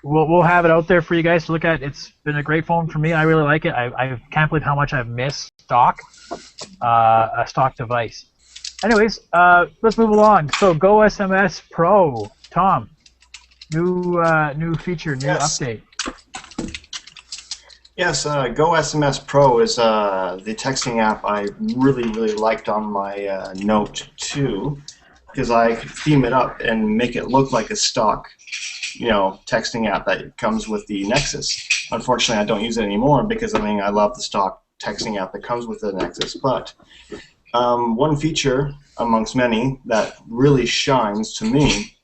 A: we'll have it out there for you guys to look at. It's been a great phone for me. I really like it. I can't believe how much I've missed a stock device. Anyways, let's move along. So Go SMS Pro, Tom, new feature, new update.
D: Yes, Go SMS Pro is the texting app I really liked on my Note 2, because I could theme it up and make it look like a stock, texting app that comes with the Nexus. Unfortunately, I don't use it anymore because I love the stock texting app that comes with the Nexus. But one feature amongst many that really shines to me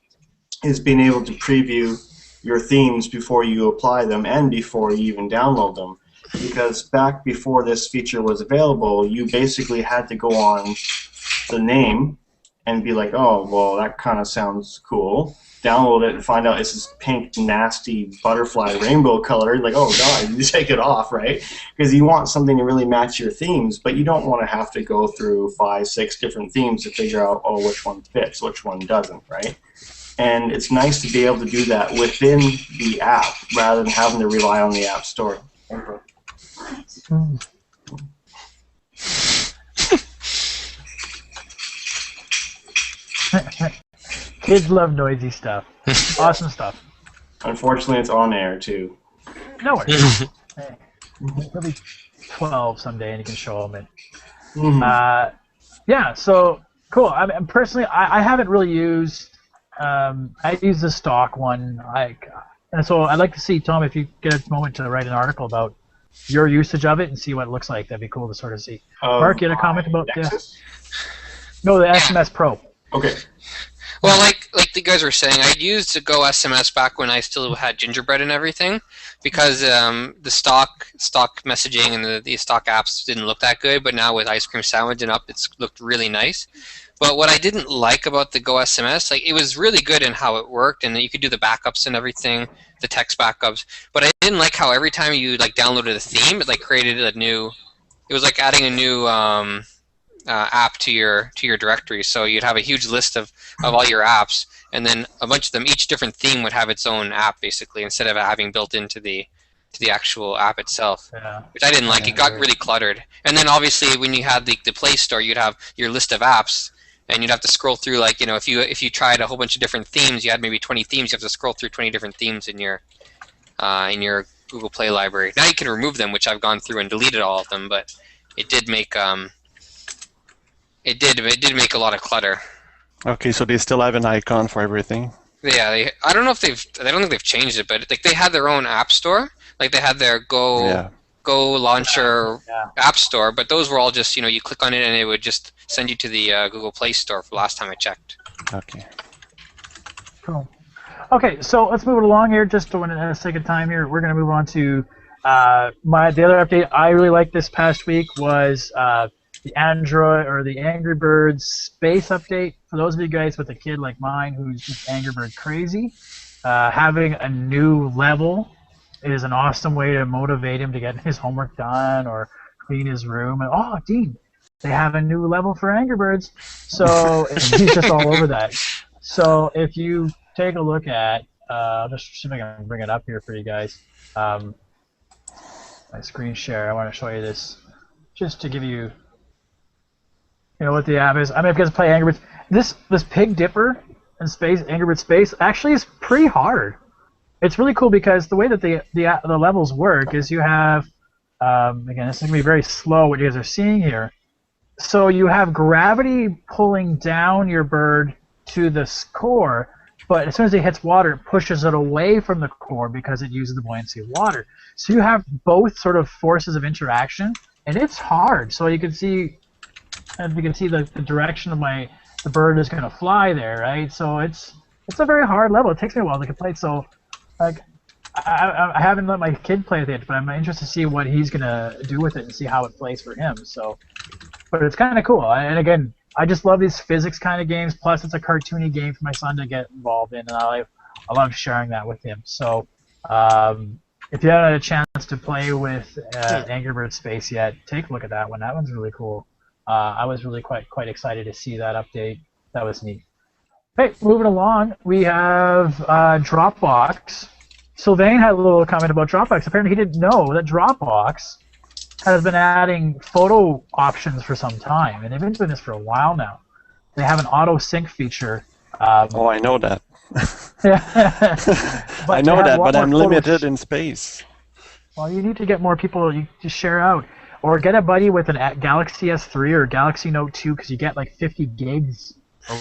D: is being able to preview your themes before you apply them and before you even download them. Because back before this feature was available, you basically had to go on the name and be like, oh, well, that kind of sounds cool. Download it and find out it's this pink, nasty butterfly rainbow color. Like, oh, God, you take it off, right? Because you want something to really match your themes, but you don't want to have to go through 5, 6 different themes to figure out, oh, which one fits, which one doesn't, right? And it's nice to be able to do that within the app rather than having to rely on the App Store.
A: Kids love noisy stuff. Awesome stuff.
D: Unfortunately, it's on air, too.
A: No worries. He'll be 12 someday and you can show him it. Yeah, so cool. Personally, I haven't really used... I use the stock one, and so I'd like to see, Tom, if you get a moment to write an article about your usage of it and see what it looks like. That'd be cool to sort of see. Mark, you had a comment about this? No, the SMS Pro.
D: Okay.
B: Well, like the guys were saying, I used to Go SMS back when I still had Gingerbread and everything, because the stock messaging and the stock apps didn't look that good. But now with Ice Cream Sandwich and up, it's looked really nice. But what I didn't like about the Go SMS, it was really good in how it worked, and you could do the backups and everything, the text backups. But I didn't like how every time you downloaded a theme, it created a new. It was like adding a new app to your directory. So you'd have a huge list of all your apps, and then a bunch of them, each different theme would have its own app basically, instead of having built into the actual app itself, which I didn't like. It got really cluttered. And then obviously when you had the Play Store, you'd have your list of apps. And you'd have to scroll through, if you tried a whole bunch of different themes, you had maybe 20 themes. You have to scroll through 20 different themes in your Google Play library. Now you can remove them, which I've gone through and deleted all of them. But it did make it did make a lot of clutter.
E: Okay, so they still have an icon for everything.
B: Yeah, I don't know if I don't think they've changed it, but they had their own app store. They had their Go Launcher App Store, but those were all just, you click on it and it would just send you to the Google Play Store for the last time I checked.
E: Okay.
A: Cool. Okay, so let's move it along here. Just to a second time here, we're going to move on to the other update I really liked this past week was the Android or the Angry Birds Space update. For those of you guys with a kid like mine who's just Angry Bird crazy, having a new level is an awesome way to motivate him to get his homework done or clean his room. And oh, Dean, they have a new level for Angry Birds. So he's just all over that. So if you take a look at, I'll just see if I can bring it up here for you guys. My screen share, I want to show you this just to give you, what the app is. If you guys play Angry Birds, this Pig Dipper in Space, Angry Birds Space, actually is pretty hard. It's really cool because the way that the levels work is you have, again, this is going to be very slow what you guys are seeing here. So you have gravity pulling down your bird to the core, but as soon as it hits water, it pushes it away from the core because it uses the buoyancy of water. So you have both sort of forces of interaction, and it's hard. So you can see, as you can see, the direction of the bird is going to fly there, right? So it's a very hard level. It takes me a while to complete. So like I haven't let my kid play with it, but I'm interested to see what he's going to do with it and see how it plays for him. So, but it's kind of cool. And again, I just love these physics kind of games. Plus, it's a cartoony game for my son to get involved in, and I love sharing that with him. So, if you haven't had a chance to play with Angry Birds Space yet, take a look at that one. That one's really cool. I was really quite excited to see that update. That was neat. Hey, moving along, we have Dropbox. Sylvain had a little comment about Dropbox. Apparently, he didn't know that Dropbox has been adding photo options for some time, and they've been doing this for a while now. They have an auto sync feature.
E: Oh, I know that.
A: I
E: know that, but I'm limited in space.
A: Well, you need to get more people to share out, or get a buddy with a Galaxy S3 or Galaxy Note 2, because you get like 50 gigs.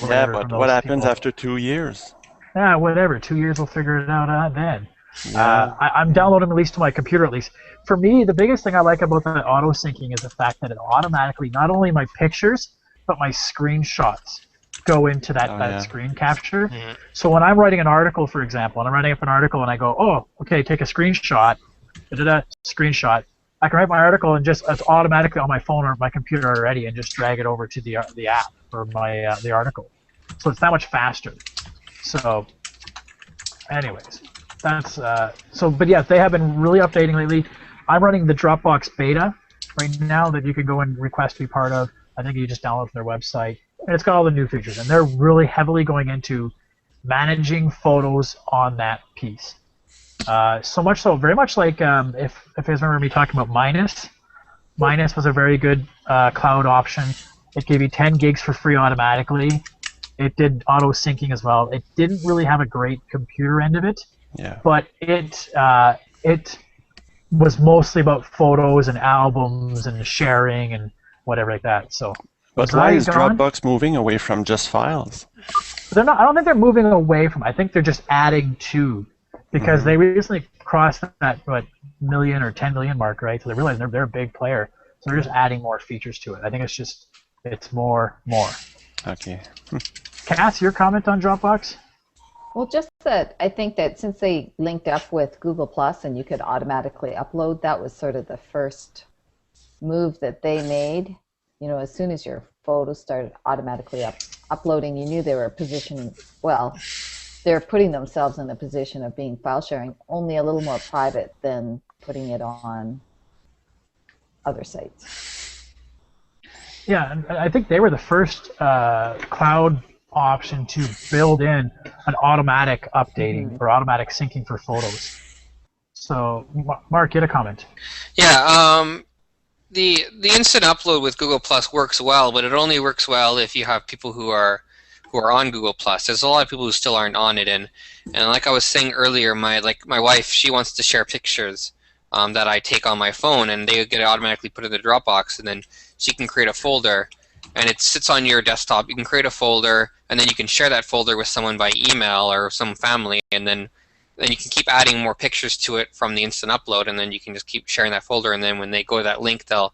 E: Yeah, but what happens after 2 years?
A: Yeah, whatever. 2 years, we'll figure it out then.
E: Yeah.
A: I'm downloading at least to my computer at least. For me, the biggest thing I like about the auto syncing is the fact that it automatically, not only my pictures, but my screenshots go into that screen capture. Mm-hmm. So when I'm writing an article, for example, and I'm writing up an article and I go, oh, okay, take a screenshot, screenshot, I can write my article and just it's automatically on my phone or my computer already and just drag it over to the app for my the article. So it's that much faster. So, anyways. That's but yeah, they have been really updating lately. I'm running the Dropbox beta right now that you can go and request to be part of. I think you just download from their website, and it's got all the new features. And they're really heavily going into managing photos on that piece. So much so, very much like if you guys remember me talking about Minus. Minus was a very good cloud option. It gave you 10 gigs for free automatically. It did auto syncing as well. It didn't really have a great computer end of it.
E: Yeah.
A: But it was mostly about photos and albums and sharing and whatever like that. So.
E: But why is Dropbox moving away from just files?
A: They're not. I don't think they're moving away from. I think they're just adding to, because they recently crossed that million or 10 million mark, right? So they realize they're a big player. So they're just adding more features to it. I think it's more.
E: Okay.
A: Cass, your comment on Dropbox?
C: Well, just that I think that since they linked up with Google Plus and you could automatically upload, that was sort of the first move that they made. You know, as soon as your photos started automatically uploading, you knew they were they're putting themselves in the position of being file sharing, only a little more private than putting it on other sites.
A: Yeah, and I think they were the first cloud option to build in an automatic updating or automatic syncing for photos. So, Mark, you had a comment.
B: Yeah, the instant upload with Google Plus works well, but it only works well if you have people who are on Google Plus. There's a lot of people who still aren't on it, and like I was saying earlier, my wife, she wants to share pictures that I take on my phone, and they get automatically put in the Dropbox, and then she can create a folder, and it sits on your desktop. You can create a folder, and then you can share that folder with someone by email or some family, and then you can keep adding more pictures to it from the instant upload, and then you can just keep sharing that folder, and then when they go to that link, they'll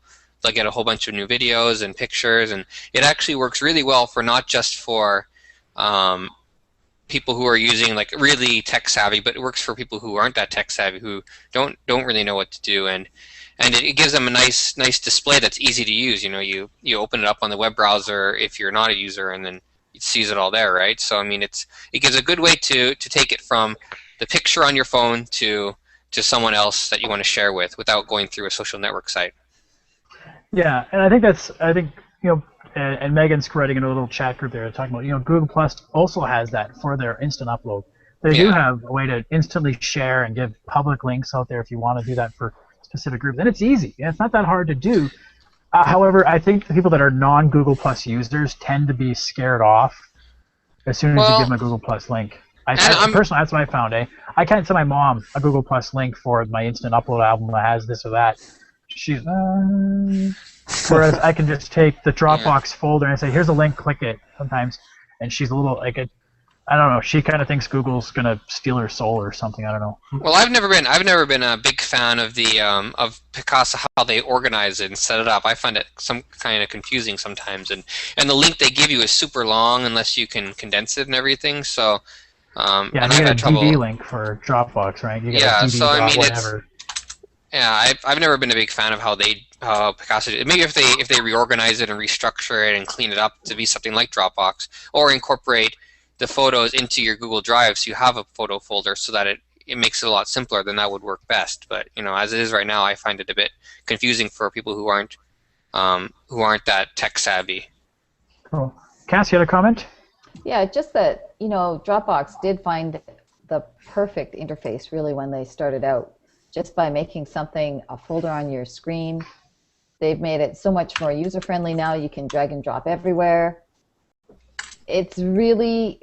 B: get a whole bunch of new videos and pictures, and it actually works really well for not just for people who are using like really tech savvy, but it works for people who aren't that tech savvy, who don't really know what to do, and it gives them a nice display that's easy to use. You know, you open it up on the web browser if you're not a user, and then it sees it all there, right? So I mean, it gives a good way to take it from the picture on your phone to someone else that you want to share with without going through a social network site.
A: Yeah, and I think you know, and Megan's writing in a little chat group there talking about, you know, Google Plus also has that for their instant upload. They do have a way to instantly share and give public links out there if you want to do that for specific groups, and it's easy. It's not that hard to do. However, I think the people that are non-Google Plus users tend to be scared off as soon as you give them a Google Plus link. Personally, that's what I found. I can't send my mom a Google Plus link for my instant upload album that has this or that. She's whereas I can just take the Dropbox folder and say, "Here's a link, click it." Sometimes, and she's a little like I don't know. She kind of thinks Google's gonna steal her soul or something. I don't know.
B: Well, I've never been a big fan of the of Picasa, how they organize it and set it up. I find it some kind of confusing sometimes, and the link they give you is super long unless you can condense it and everything. So
A: Yeah,
B: and
A: you
B: I've
A: get a
B: had trouble.
A: DB link for Dropbox, right? You get
B: Yeah,
A: a DB
B: so I mean,
A: whatever.
B: I've never been a big fan of how Picasa. Maybe if they reorganize it and restructure it and clean it up to be something like Dropbox, or incorporate the photos into your Google Drive so you have a photo folder so that it makes it a lot simpler, then that would work best. But as it is right now, I find it a bit confusing for people who aren't that tech savvy.
A: Cool. Cass, you had a comment?
C: Yeah, just that, Dropbox did find the perfect interface really when they started out. Just by making something a folder on your screen, they've made it so much more user-friendly now. You can drag and drop everywhere. It's really,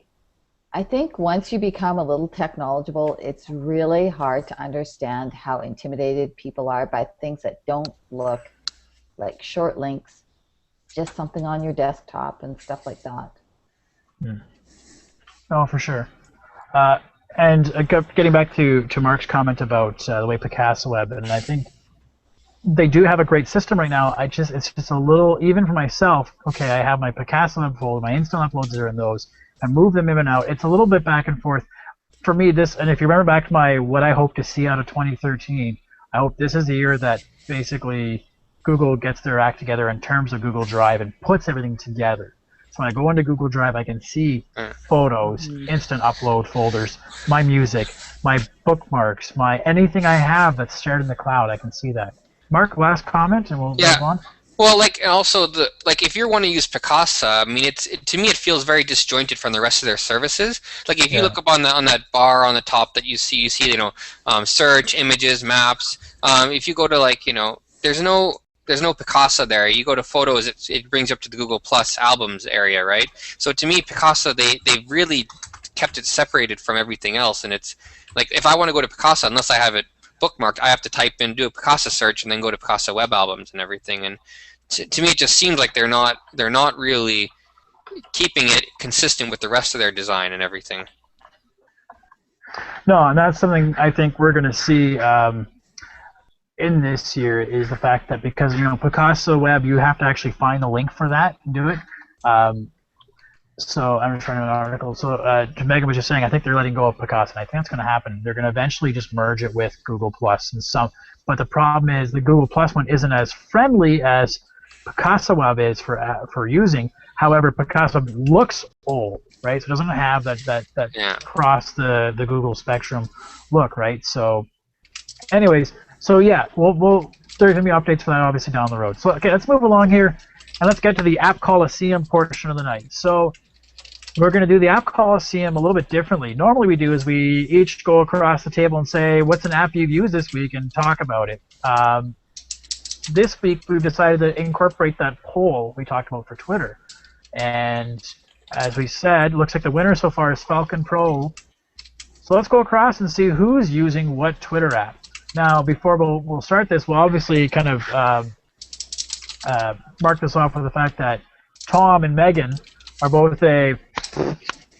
C: I think once you become a little tech knowledgeable, it's really hard to understand how intimidated people are by things that don't look like short links, just something on your desktop and stuff like that.
A: Oh, for sure. And getting back to Mark's comment about the way Picasa Web, and I think they do have a great system right now. It's just a little, even for myself, okay, I have my Picasa Web folder, my instant uploads are in those, I move them in and out. It's a little bit back and forth. For me, and if you remember back to what I hope to see out of 2013, I hope this is the year that basically Google gets their act together in terms of Google Drive and puts everything together. So when I go into Google Drive, I can see photos, instant upload folders, my music, my bookmarks, anything I have that's shared in the cloud. I can see that. Mark, last comment, and we'll move on.
B: Well, and also if you want to use Picasa, I mean, to me it feels very disjointed from the rest of their services. Like if you look up on that bar on the top that you see search, images, maps. If you go to there's no Picasa there. You go to photos, it brings you up to the Google Plus albums area, right? So to me, Picasa, they've really kept it separated from everything else. And it's like, if I want to go to Picasa, unless I have it bookmarked, I have to type in, do a Picasa search, and then go to Picasa web albums and everything. And to me, it just seems like they're not really keeping it consistent with the rest of their design and everything.
A: No, and that's something I think we're going to see in this year, is the fact that because Picasa Web, you have to actually find the link for that and do it. So I'm just trying to an article. So Megan was just saying, I think they're letting go of Picasa, and I think that's going to happen. They're going to eventually just merge it with Google Plus and some. But the problem is the Google Plus one isn't as friendly as Picasa Web is for using. However, Picasa looks old, right? So it doesn't have that cross the Google spectrum look, right? So, anyways. So yeah, there's gonna be updates for that obviously down the road. So okay, let's move along here, and let's get to the App Coliseum portion of the night. So we're gonna do the App Coliseum a little bit differently. Normally we do is we each go across the table and say, what's an app you've used this week, and talk about it. This week we've decided to incorporate that poll we talked about for Twitter, and as we said, looks like the winner so far is Falcon Pro. So let's go across and see who's using what Twitter app. Now, before we'll start this, we'll obviously kind of mark this off with the fact that Tom and Megan are both a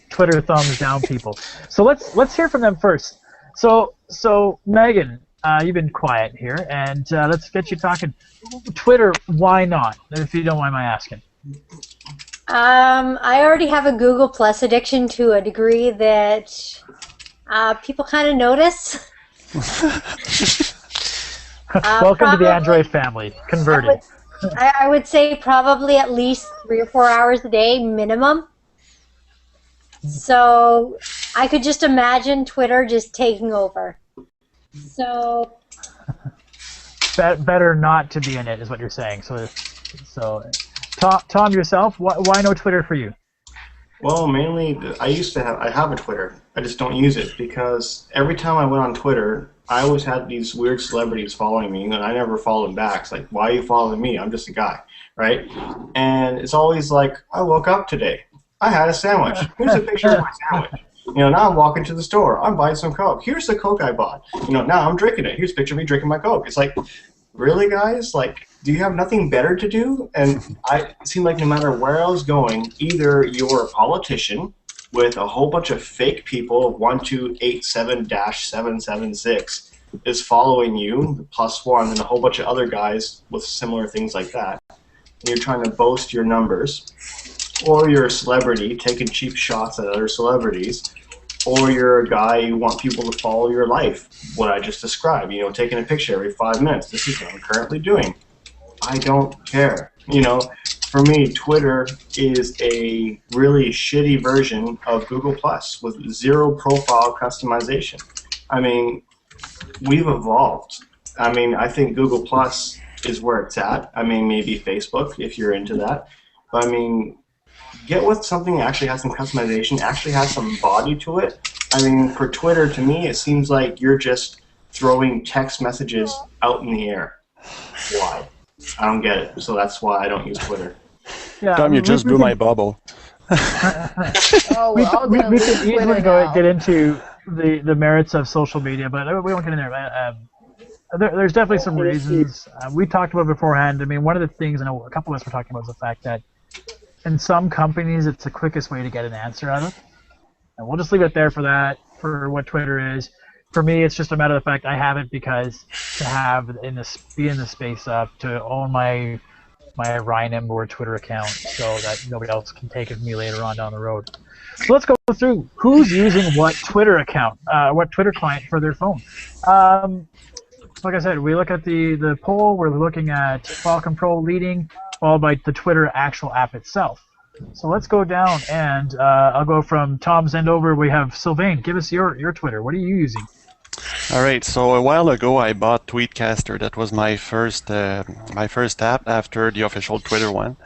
A: Twitter thumbs down people. So let's hear from them first. So Megan, you've been quiet here, and let's get you talking. Twitter, why not? If you don't mind my asking.
F: I already have a Google Plus addiction to a degree that people kind of notice.
A: Welcome to the Android family. Converted.
F: I would say probably at least 3 or 4 hours a day minimum. So I could just imagine Twitter just taking over. So
A: better not to be in it is what you're saying. So Tom, yourself, why no Twitter for you?
D: Well, mainly, I have a Twitter. I just don't use it because every time I went on Twitter, I always had these weird celebrities following me, and I never followed them back. It's like, why are you following me? I'm just a guy, right? And it's always like, I woke up today. I had a sandwich. Here's a picture of my sandwich. Now I'm walking to the store. I'm buying some Coke. Here's the Coke I bought. Now I'm drinking it. Here's a picture of me drinking my Coke. It's like, really, guys? Like, do you have nothing better to do? And it seemed like no matter where I was going, either you're a politician with a whole bunch of fake people, 1287-776 is following you, the +1, and a whole bunch of other guys with similar things like that. And you're trying to boast your numbers, or you're a celebrity taking cheap shots at other celebrities, or you're a guy you want people to follow your life, what I just described, you know, taking a picture every 5 minutes. This is what I'm currently doing. I don't care. You know, for me, Twitter is a really shitty version of Google Plus with zero profile customization. I mean, we've evolved. I mean, I think Google Plus is where it's at. I mean, maybe Facebook if you're into that. But I mean, get with something that actually has some customization, actually has some body to it. I mean, for Twitter, to me, it seems like you're just throwing text messages out in the air. Why? I don't get it. So that's why I don't use Twitter.
A: Yeah,
E: Tom, you just blew my bubble.
C: Oh,
A: we
C: we're all
A: we
C: gonna
A: could
C: leave
A: easily
C: Twitter
A: get
C: now.
A: into the merits of social media, but we won't get in there. There's definitely some reasons. We talked about it beforehand. I mean, one of the things, I know a couple of us were talking about, is the fact that in some companies, it's the quickest way to get an answer out of. And we'll just leave it there for that, for what Twitter is. For me, it's just a matter of the fact I have it because to have be in the space up, to own my Ryan board Twitter account so that nobody else can take it from me later on down the road. So let's go through who's using what Twitter account, what Twitter client for their phone. Like I said, we look at the poll. We're looking at Falcon Pro leading, followed by the Twitter actual app itself. So let's go down, and I'll go from Tom's end over. We have Sylvain. Give us your Twitter. What are you using?
E: All right. So a while ago, I bought Tweetcaster. That was my first app after the official Twitter one.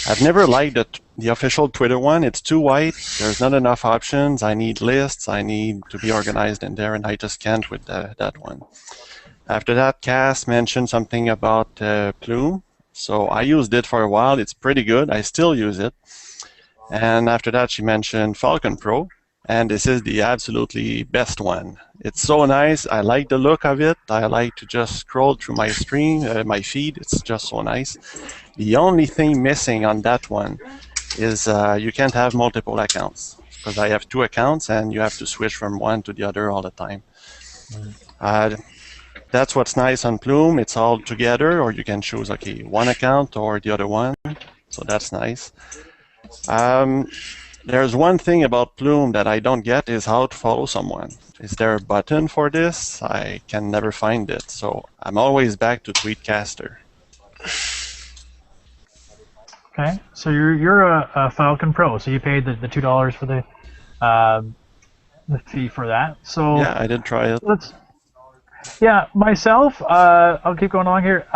E: I've never liked the official Twitter one. It's too white. There's not enough options. I need lists. I need to be organized in there, and I just can't with that one. After that, Cass mentioned something about Plume. So I used it for a while. It's pretty good. I still use it. And after that, she mentioned Falcon Pro. And this is the absolutely best one. It's so nice. I like the look of it. I like to just scroll through my stream, my feed. It's just so nice. The only thing missing on that one is you can't have multiple accounts, because I have 2 accounts and you have to switch from one to the other all the time. That's what's nice on Plume. It's all together, or you can choose, okay, one account or the other one. So that's nice. There's one thing about Plume that I don't get is how to follow someone. Is there a button for this? I can never find it. So I'm always back to Tweetcaster.
A: Okay, so you're a Falcon Pro, so you paid the $2 for the fee for that. So
E: Yeah, I did try it.
A: Yeah, myself, I'll keep going along here.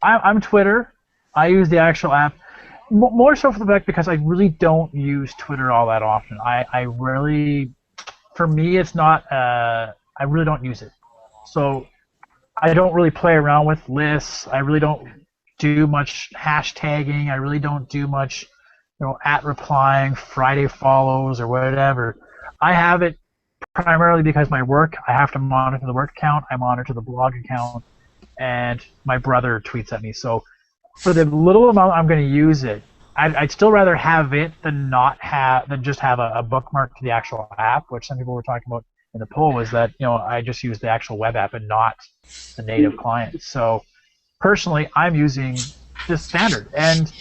A: I'm Twitter. I use the actual app. More so for the fact because I really don't use Twitter all that often. I really, for me, it's not, I really don't use it. So I don't really play around with lists. I really don't do much hashtagging. I really don't do much, at replying, Friday follows or whatever. I have it primarily because my work, I have to monitor the work account, I monitor the blog account, and my brother tweets at me. So for the little amount I'm going to use it, I'd still rather have it than just have a bookmark to the actual app, which some people were talking about in the poll, is that I just use the actual web app and not the native client. So personally, I'm using this standard, and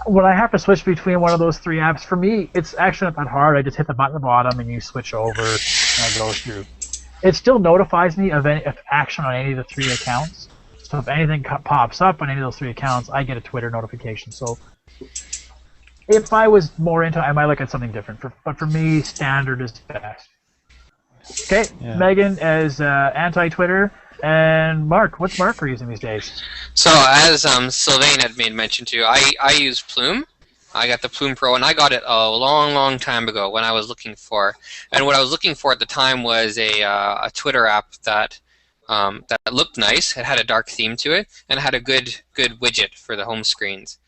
A: when I have to switch between one of those 3 apps, for me, it's actually not that hard. I just hit the button at the bottom and you switch over and I go through. It still notifies me of action on any of the 3 accounts. So if anything pops up on any of those 3 accounts, I get a Twitter notification. So if I was more into it, I might look at something different. But for me, standard is best. Okay, yeah. Megan is anti-Twitter. And Mark, what's Mark using these days?
B: So as Sylvain had made mention to, I use Plume. I got the Plume Pro, and I got it a long time ago when I was looking for. And what I was looking for at the time was a Twitter app that looked nice. It had a dark theme to it, and it had a good widget for the home screens.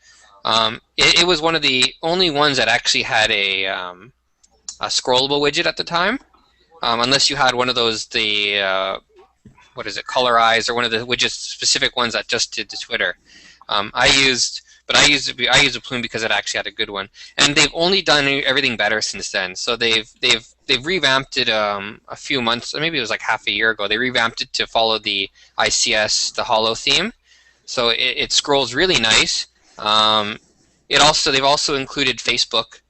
B: It was one of the only ones that actually had a scrollable widget at the time, unless you had one of those what is it, Colorize, or one of the widget specific ones that just did to Twitter. I used But I use a Plume because it actually had a good one, and they've only done everything better since then. So they've revamped it a few months, maybe it was like half a year ago. They revamped it to follow the ICS, the Holo theme. So it scrolls really nice. They've also included Facebook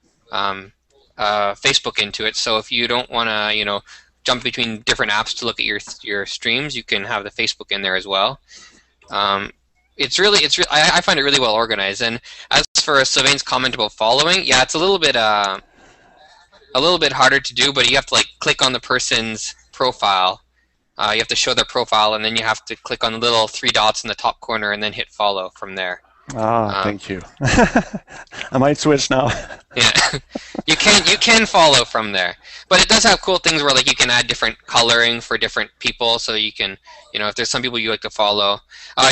B: into it. So if you don't want to jump between different apps to look at your streams, you can have the Facebook in there as well. I find it really well organized. And as for Sylvain's comment about following, yeah, it's a little bit harder to do, but you have to click on the person's profile. You have to show their profile, and then you have to click on the little 3 dots in the top corner, and then hit follow from there.
E: Thank you. I might switch now.
B: Yeah, you can follow from there, but it does have cool things where you can add different coloring for different people. So you can, if there's some people you like to follow,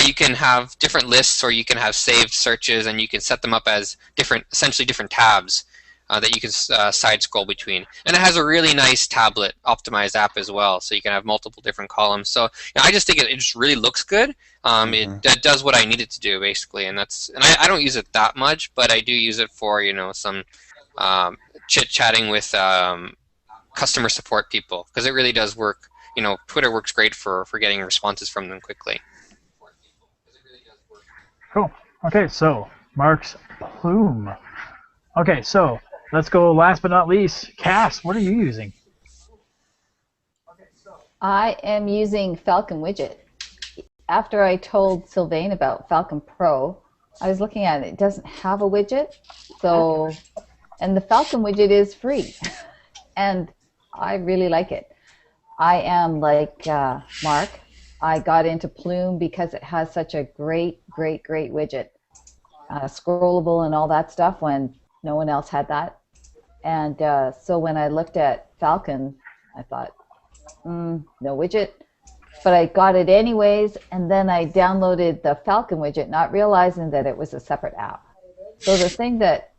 B: you can have different lists, or you can have saved searches, and you can set them up as essentially different tabs that you can side scroll between. And it has a really nice tablet optimized app as well, so you can have multiple different columns. So I just think it just really looks good. It does what I need it to do, basically, and I don't use it that much, but I do use it for some chit-chatting with customer support people, because it really does work. Twitter works great for getting responses from them quickly.
A: Cool. Okay, so Mark's Plume. Okay, so let's go last but not least. Cass, what are you using?
C: I am using Falcon Widget. After I told Sylvain about Falcon Pro, I was looking at it. It doesn't have a widget, and the Falcon Widget is free, and I really like it. I am like Mark. I got into Plume because it has such a great widget, scrollable and all that stuff when no one else had that. And so when I looked at Falcon, I thought, no widget. But I got it anyways, and then I downloaded the Falcon widget, not realizing that it was a separate app. So the thing that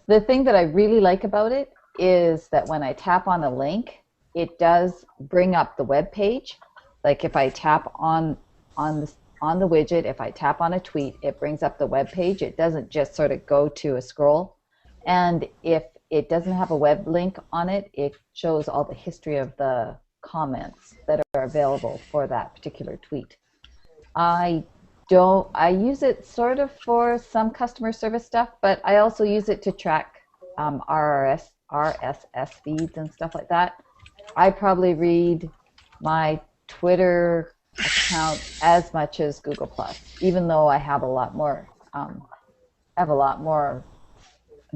C: the thing that I really like about it is that when I tap on a link, it does bring up the web page. Like if I tap on the widget, if I tap on a tweet, it brings up the web page. It doesn't just sort of go to a scroll. And if it doesn't have a web link on it, it shows all the history of the comments that are available for that particular tweet. I use it sort of for some customer service stuff, but I also use it to track RSS feeds and stuff like that. I probably read my Twitter account as much as Google+, even though I have a lot more,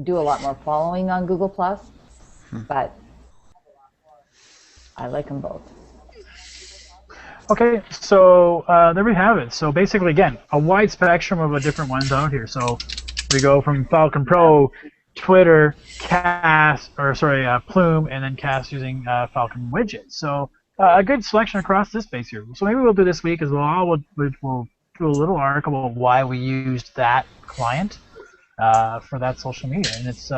C: do a lot more following on Google+, but I like them both.
A: Okay, so there we have it. So basically, again, a wide spectrum of different ones out here. So we go from Falcon Pro, Twitter, Plume, and then Cass using Falcon Widget. So a good selection across this space here. So maybe we'll do this week as well. We'll do a little article about why we used that client for that social media. And it's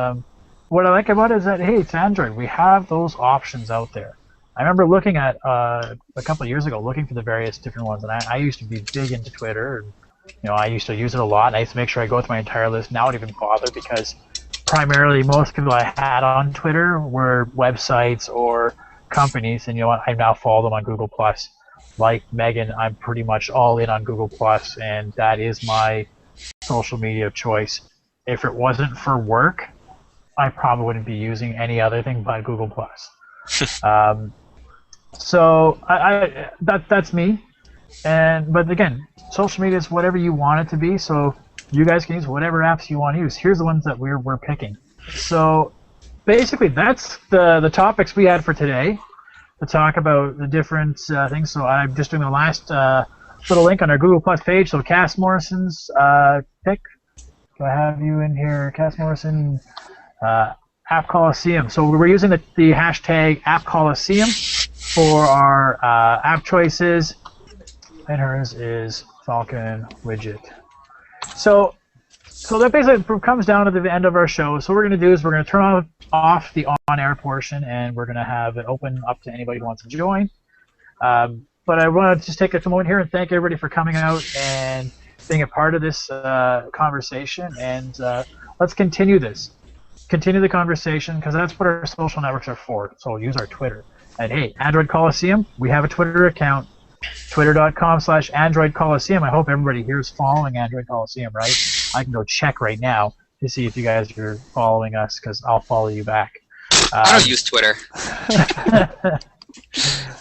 A: what I like about it is that, hey, it's Android. We have those options out there. I remember looking at a couple of years ago, looking for the various different ones, and I used to be big into Twitter. And, I used to use it a lot. And I used to make sure I go through my entire list. Now I don't even bother because primarily most people I had on Twitter were websites or companies, and you know what? I now follow them on Google+. Like Megan, I'm pretty much all in on Google+, and that is my social media of choice. If it wasn't for work, I probably wouldn't be using any other thing but Google+. So that's me. But again, social media is whatever you want it to be. So you guys can use whatever apps you want to use. Here's the ones that we're picking. So basically, that's the topics we had for today to talk about the different things. So I'm just doing the last little link on our Google Plus page. So Cass Morrison's pick. Do I have you in here, Cass Morrison? App Coliseum. So we're using the hashtag App Coliseum for our app choices, and hers is Falcon Widget. So that basically comes down to the end of our show. So what we're going to do is we're going to turn off the on-air portion, and we're going to have it open up to anybody who wants to join. but I want to just take a moment here and thank everybody for coming out and being a part of this conversation. And let's continue this. Continue the conversation, because that's what our social networks are for. So use our Twitter. And hey, Android Coliseum, we have a Twitter account, twitter.com/Android Coliseum. I hope everybody here is following Android Coliseum, right? I can go check right now to see if you guys are following us, because I'll follow you back.
B: I don't use Twitter.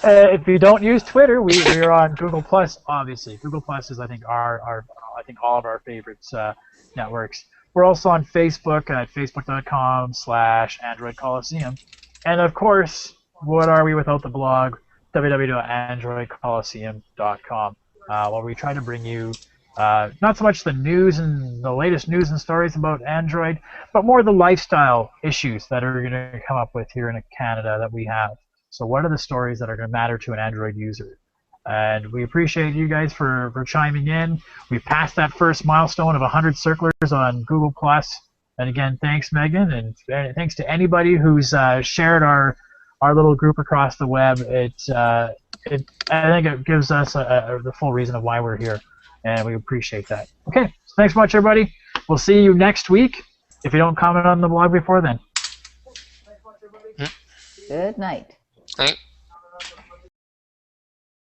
A: If you don't use Twitter, we are on Google Plus. Obviously, Google Plus is I think all of our favorites networks. We're also on Facebook at facebook.com/Android Coliseum, and of course, what are we without the blog? www.androidcoliseum.com, where we try to bring you not so much the news and the latest news and stories about Android, but more the lifestyle issues that are going to come up with here in Canada that we have. So what are the stories that are going to matter to an Android user? And we appreciate you guys for chiming in. We passed that first milestone of 100 circlers on Google+. And again, thanks, Megan, and thanks to anybody who's shared our little group across the web. I think it gives us the full reason of why we're here, and we appreciate that. Okay, so thanks much, everybody. We'll see you next week if you don't comment on the blog before then.
C: Good night.
B: Right.